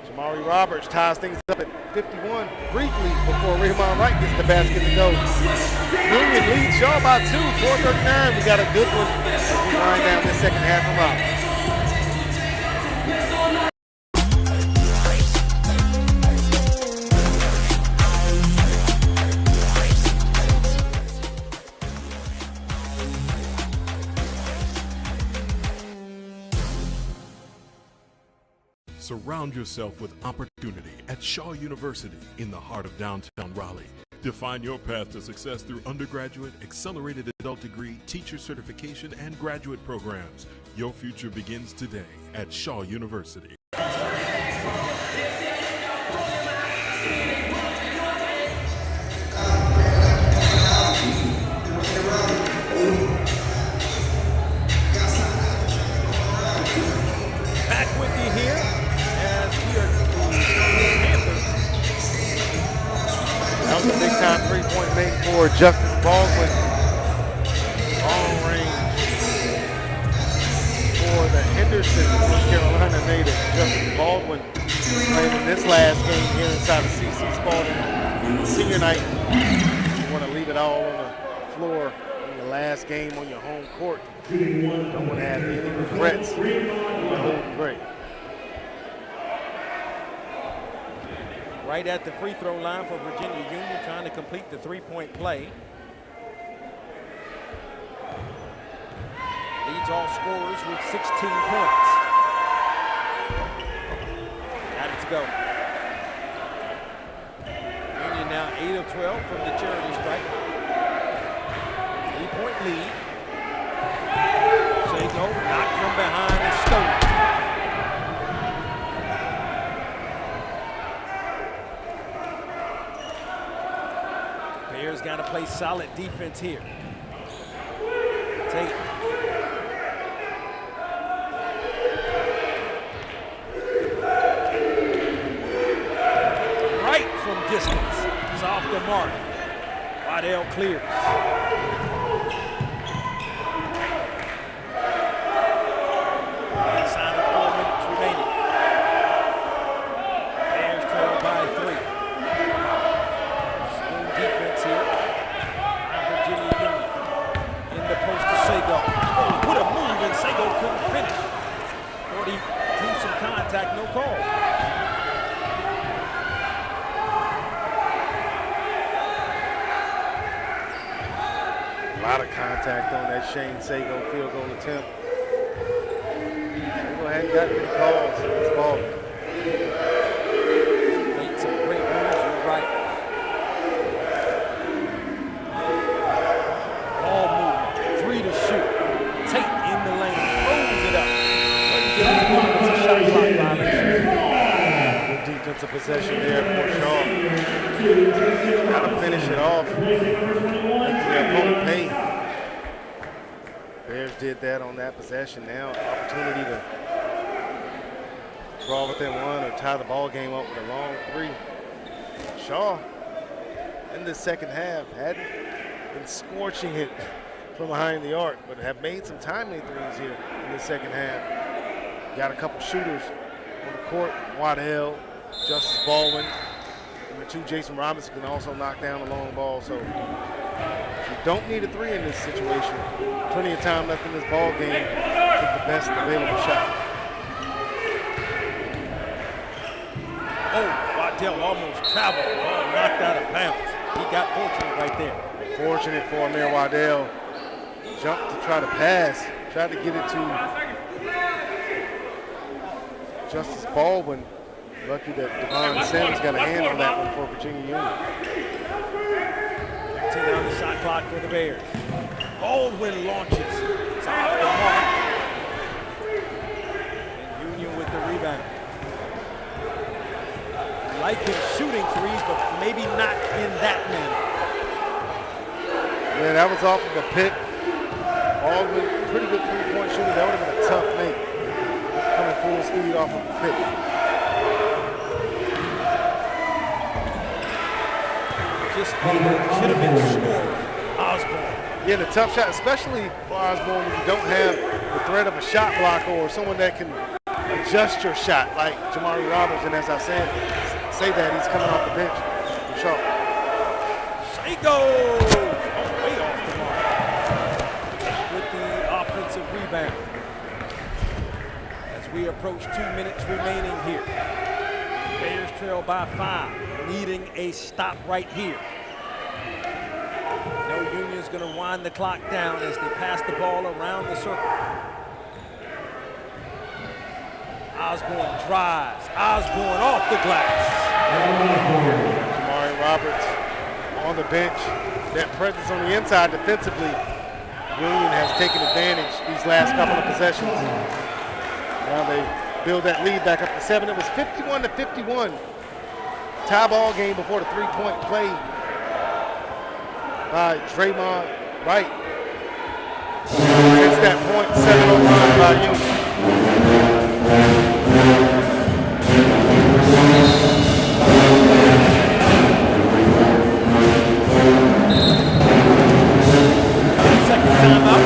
B: Jamari Roberts ties things up at 51 briefly before Raymond Wright gets the basket to go. Union leads Shaw by 2, 4:39. We got a good one as we wind down this second half of Raleigh.
F: Surround yourself with opportunity at Shaw University in the heart of downtown Raleigh. Define your path to success through undergraduate, accelerated adult degree, teacher certification, and graduate programs. Your future begins today at Shaw University.
A: Back with you here as we are the Panthers.
B: That was a big time three-point make for Justice Baldwin. Long range for the Henderson, North Carolina native. Justice Baldwin playing in this last game here inside of CC Spalding on senior night. You want to leave it all on the floor in your last game on your home court. Don't want to have any regrets. You're holding great.
A: Right at the free throw line for Virginia Union, trying to complete the three-point play. Leads all scorers with 16 points. Got it to go. Union now 8 of 12 from the charity stripe. 3-point lead. Sago knocked from behind and stolen. Bears got to play solid defense here. Tate. Right from distance. It's off the mark. Waddell clears. Inside of 4 minutes remaining. Bears trail by 3. Smooth defense here. Virginia Union in the post to Sago. Oh, what a move, and Sago couldn't finish. Thought he drew some contact, no call.
B: A lot of contact on that Shane Sago field goal attempt. Sago hadn't gotten any calls in this ball.
A: Made some great moves, you're right. Ball movement, 3 to shoot. Tate in the lane, throws it up. Doesn't get his move, it's a shot clock violation.
B: Good defensive possession there for Shaw. Got to finish it off. Make the opponent pay. Bears did that on that possession. Now opportunity to draw within one or tie the ball game up with a long 3. Shaw in the second half hadn't been scorching it from behind the arc, but have made some timely threes here in the second half. Got a couple shooters on the court. Waddell, Justice Baldwin. Number 2, Jason Robinson can also knock down the long ball. So you don't need a 3 in this situation. Plenty of time left in this ball game. Take the best available shot.
A: Oh, Waddell almost traveled. Ball knocked out of bounds. He got fortunate right there.
B: Fortunate for Amir Waddell. Jumped to try to pass. Tried to get it to Justice Baldwin. Lucky that Devon Sims got a hand on that one for Virginia Union.
A: 15 on the shot clock for the Bears. Baldwin launches. It's off the mark. And Union with the rebound. Like him shooting threes, but maybe not in that manner.
B: Yeah, that was off of a pick. Baldwin, pretty good three-point shooter. That would have been a tough make. Coming full speed off of a pick.
A: Just a legitimate scorer, Osborne.
B: Yeah, the tough shot, especially for Osborne when you don't have the threat of a shot blocker or someone that can adjust your shot like Jamari Roberts. And as I said, say that he's coming off the bench for sure.
A: Shago! Way off the mark with the offensive rebound. As we approach 2 minutes remaining here. Bears trail by 5, needing a stop right here. No Union's going to wind the clock down as they pass the ball around the circle. Osborne drives. Osborne off the glass.
B: Jamari Roberts on the bench. That presence on the inside defensively. Union has taken advantage these last couple of possessions. Now they build that lead back up to 7. It was 51-51. Tie ball game before the three-point play by Draymond Wright. Since that point, 7-0 run by Union.
A: Second timeout.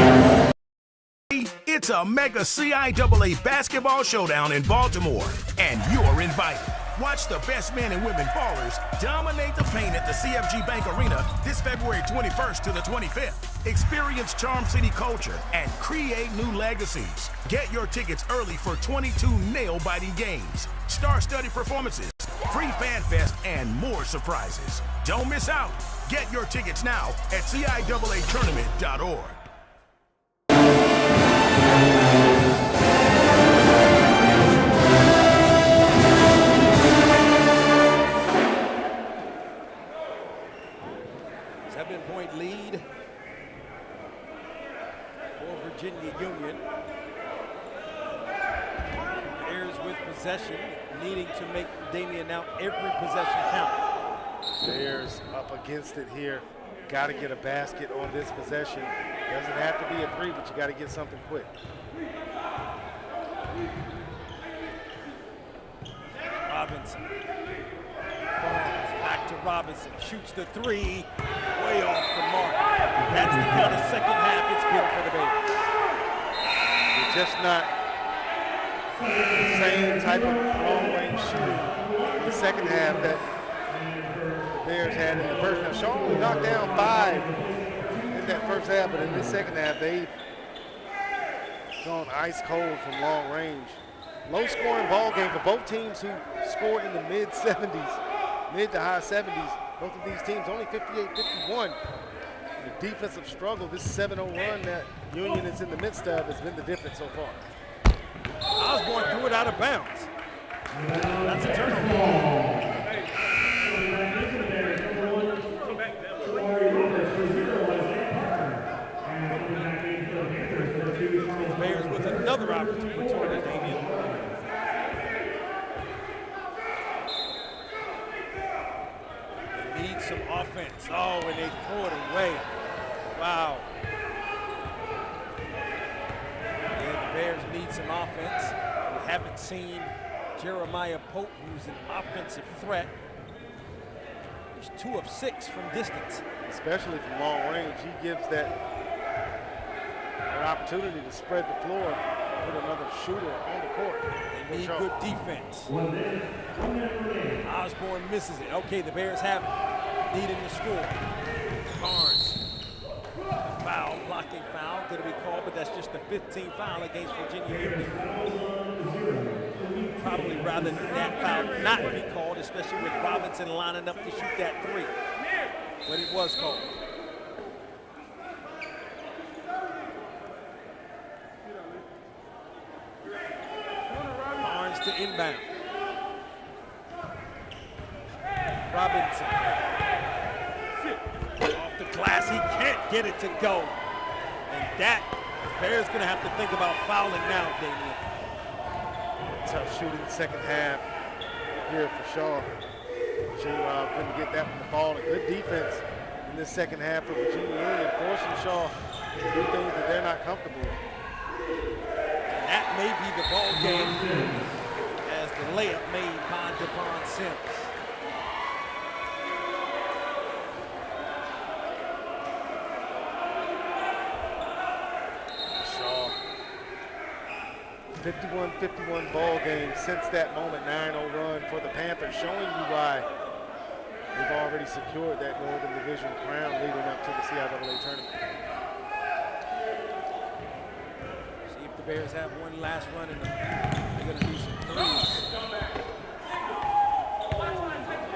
G: It's a mega CIAA basketball showdown in Baltimore, and you're invited. Watch the best men and women ballers dominate the paint at the CFG Bank Arena this February 21st to the 25th. Experience Charm City culture and create new legacies. Get your tickets early for 22 nail-biting games, star-studded performances, free fan fest, and more surprises. Don't miss out. Get your tickets now at CIAAtournament.org.
A: Point lead for Virginia Union. Bears with possession, needing to make Damian now every possession count.
B: Bears up against it here. Got to get a basket on this possession. Doesn't have to be a three, but you got to get something quick.
A: Robinson. Back to Robinson, shoots the three, way off the mark. That's the kind of second half it's been for the Bears.
B: It's just not the same type of long-range shooting in the second half that the Bears had in the first half. Shaw only knocked down 5 in that first half, but in this second half, they've gone ice cold from long range. Low-scoring ball game for both teams who scored in the mid-70s. Mid to high 70s. Both of these teams only 58-51. The defensive struggle, this 7-0 run that Union is in the midst of has been the difference so far.
A: Osborne threw it out of bounds. That's a turnover. Bears with another opportunity, Damian. Need some offense. Oh, and they throw it away. Wow. And the Bears need some offense. We haven't seen Jeremiah Pope, who's an offensive threat. He's 2 of 6 from distance.
B: Especially from long range, he gives that an opportunity to spread the floor, put another shooter on the court.
A: They need good defense. Osborne misses it. Okay, the Bears have it, needing to score. Barnes, foul, blocking foul, going to be called, but that's just the 15th foul against Virginia Union. Probably rather than that foul not be called, especially with Robinson lining up to shoot that three. But it was called. Barnes to inbound. Robinson. Off the glass, he can't get it to go. And that, Bears gonna have to think about fouling now, Damian.
B: Tough shooting second half here for Shaw. J-Rob couldn't get that one to fall. A good defense in this second half for Virginia Union, forcing Shaw to do things that they're not comfortable with.
A: And that may be the ball game as the layup made by Devon Sims.
B: Shaw, 51-51 ball game since that moment, 9-0 run for the Panthers, showing you why they've already secured that Northern Division crown leading up to the CIAA tournament.
A: See if the Bears have one last run in them. They're going to do some threes.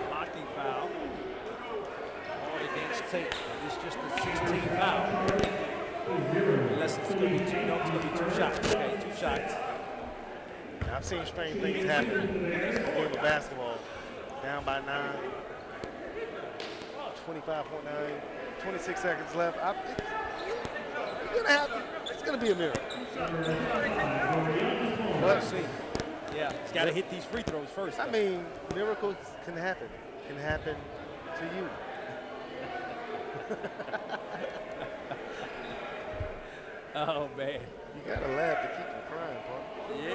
A: Blocking foul. Ball against Tate. It's just a 16 foul. Unless it's going to be two, no, it's going to be 2 shots. Okay, 2 shots.
B: I've seen strange things happen in the game of basketball. Down by 9. 25.9, 26 seconds left. It's gonna be a miracle.
A: Let's see. Yeah, he's got to hit these free throws first.
B: I mean, miracles can happen. Can happen to you.
A: Oh man.
B: You gotta laugh to keep from crying, Paul.
A: Yeah,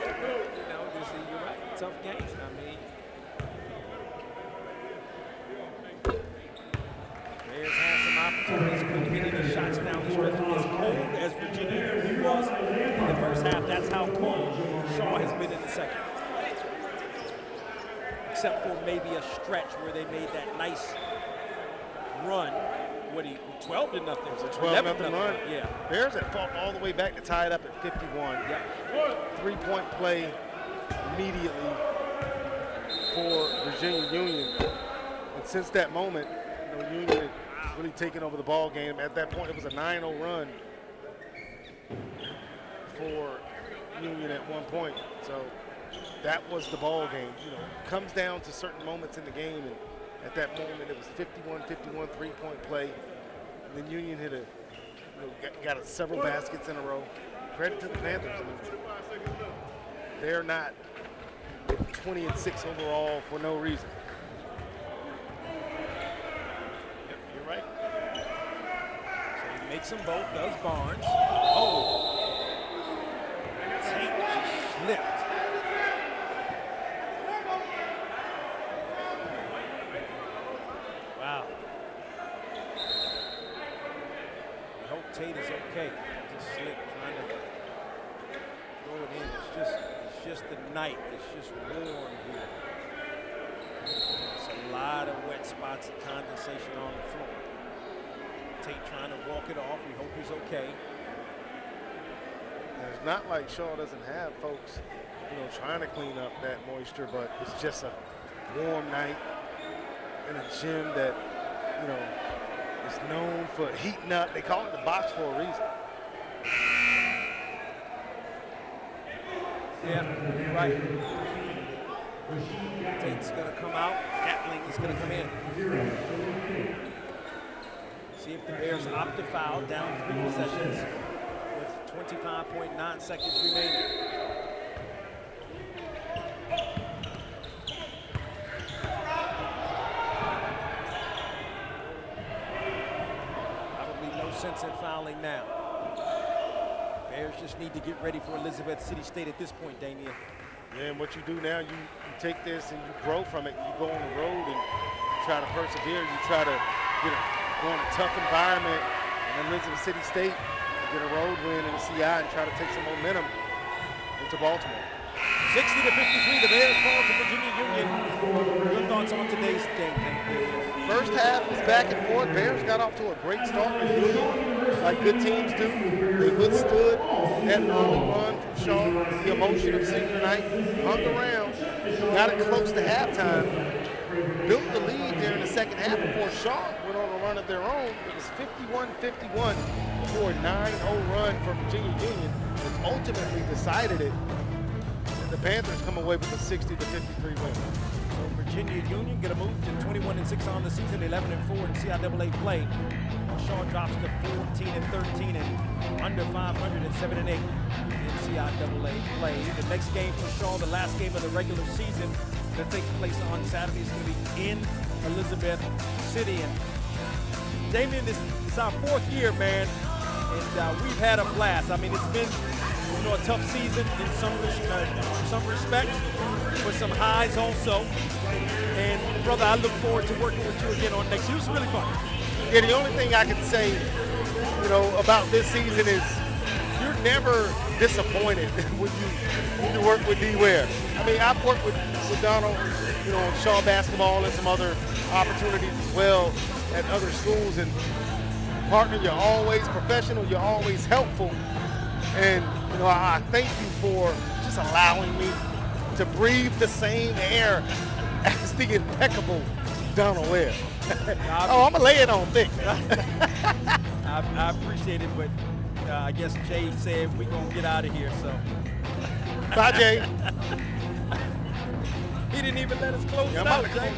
A: you know, you're right. Tough games. I mean. Bears have some opportunities to hit the shots down the stretch. As cold as Virginia was in the first half, that's how cold Shaw has been in the second. Except for maybe a stretch where they made that nice run. 12-0. It was a
B: 12-0 run.
A: Yeah.
B: Bears had fought all the way back to tie it up at 51.
A: Yeah.
B: 3-point play immediately for Virginia Union. And since that moment, Union had really taken over the ball game. At that point, it was a 9-0 run for Union at one point. So that was the ball game. You know, comes down to certain moments in the game, and at that moment, it was 51-51 3-point play. And then Union hit got several baskets in a row. Credit to the Panthers. I mean, they're not 20-6 overall for no reason.
A: Right. So he makes them both, does Barnes. Oh. Tate slipped. Wow. I hope Tate is okay. Just slipped, trying to throw it in. It's just the night. It's just warm here. It's a lot of wet spots and condensation on the floor. Tate trying to walk it off. We hope he's okay.
B: It's not like Shaw doesn't have folks, trying to clean up that moisture, but it's just a warm night in a gym that, is known for heating up. They call it the box for a reason.
A: Yeah, you're right. Tate's going to come out. Gatling is going to come in. See if the Bears opt to foul, down 3 possessions with 25.9 seconds remaining. Probably no sense in fouling now. Bears just need to get ready for Elizabeth City State at this point, Damian.
B: Yeah, and what you do now, you take this and you grow from it. You go on the road and try to persevere. You try to go in a tough environment. And Elizabeth City State, get a road win in the CI and try to take some momentum into Baltimore.
A: 60-53, the Bears fall to Virginia Union. Your thoughts on today's game?
B: First half was back and forth. Bears got off to a great start with Union, like good teams do. They withstood that early run from Shaw, the emotion of senior night, hung around, got it close to halftime, built the lead there in the second half before Shaw went on a run of their own. It was 51-51 before a 9-0 run for Virginia Union, which ultimately decided it. The Panthers come away with a 60-53 win.
A: So Virginia Union get a move to 21-6 on the season, 11-4 in CIAA play. Shaw drops to 14-13 and under 500 and 7-8 in CIAA play. The next game for Shaw, the last game of the regular season, that takes place on Saturday, is going to be in Elizabeth City. And Damien, this is our 4th year, man, and we've had a blast. I mean, it's been a tough season in some respects, with some highs also. And brother, I look forward to working with you again on next year. It was really fun.
B: Yeah, the only thing I can say, about this season is you're never disappointed when you work with D. Ware. I mean, I've worked with Donald, on Shaw basketball and some other opportunities as well at other schools. And partner, you're always professional. You're always helpful. And, I thank you for just allowing me to breathe the same air as the impeccable Donald Ware. I'm going to lay it on thick.
A: I appreciate it, but I guess Jay said we're going to get out of here, so.
B: Bye, Jay.
A: He didn't even let us close it out, Jay.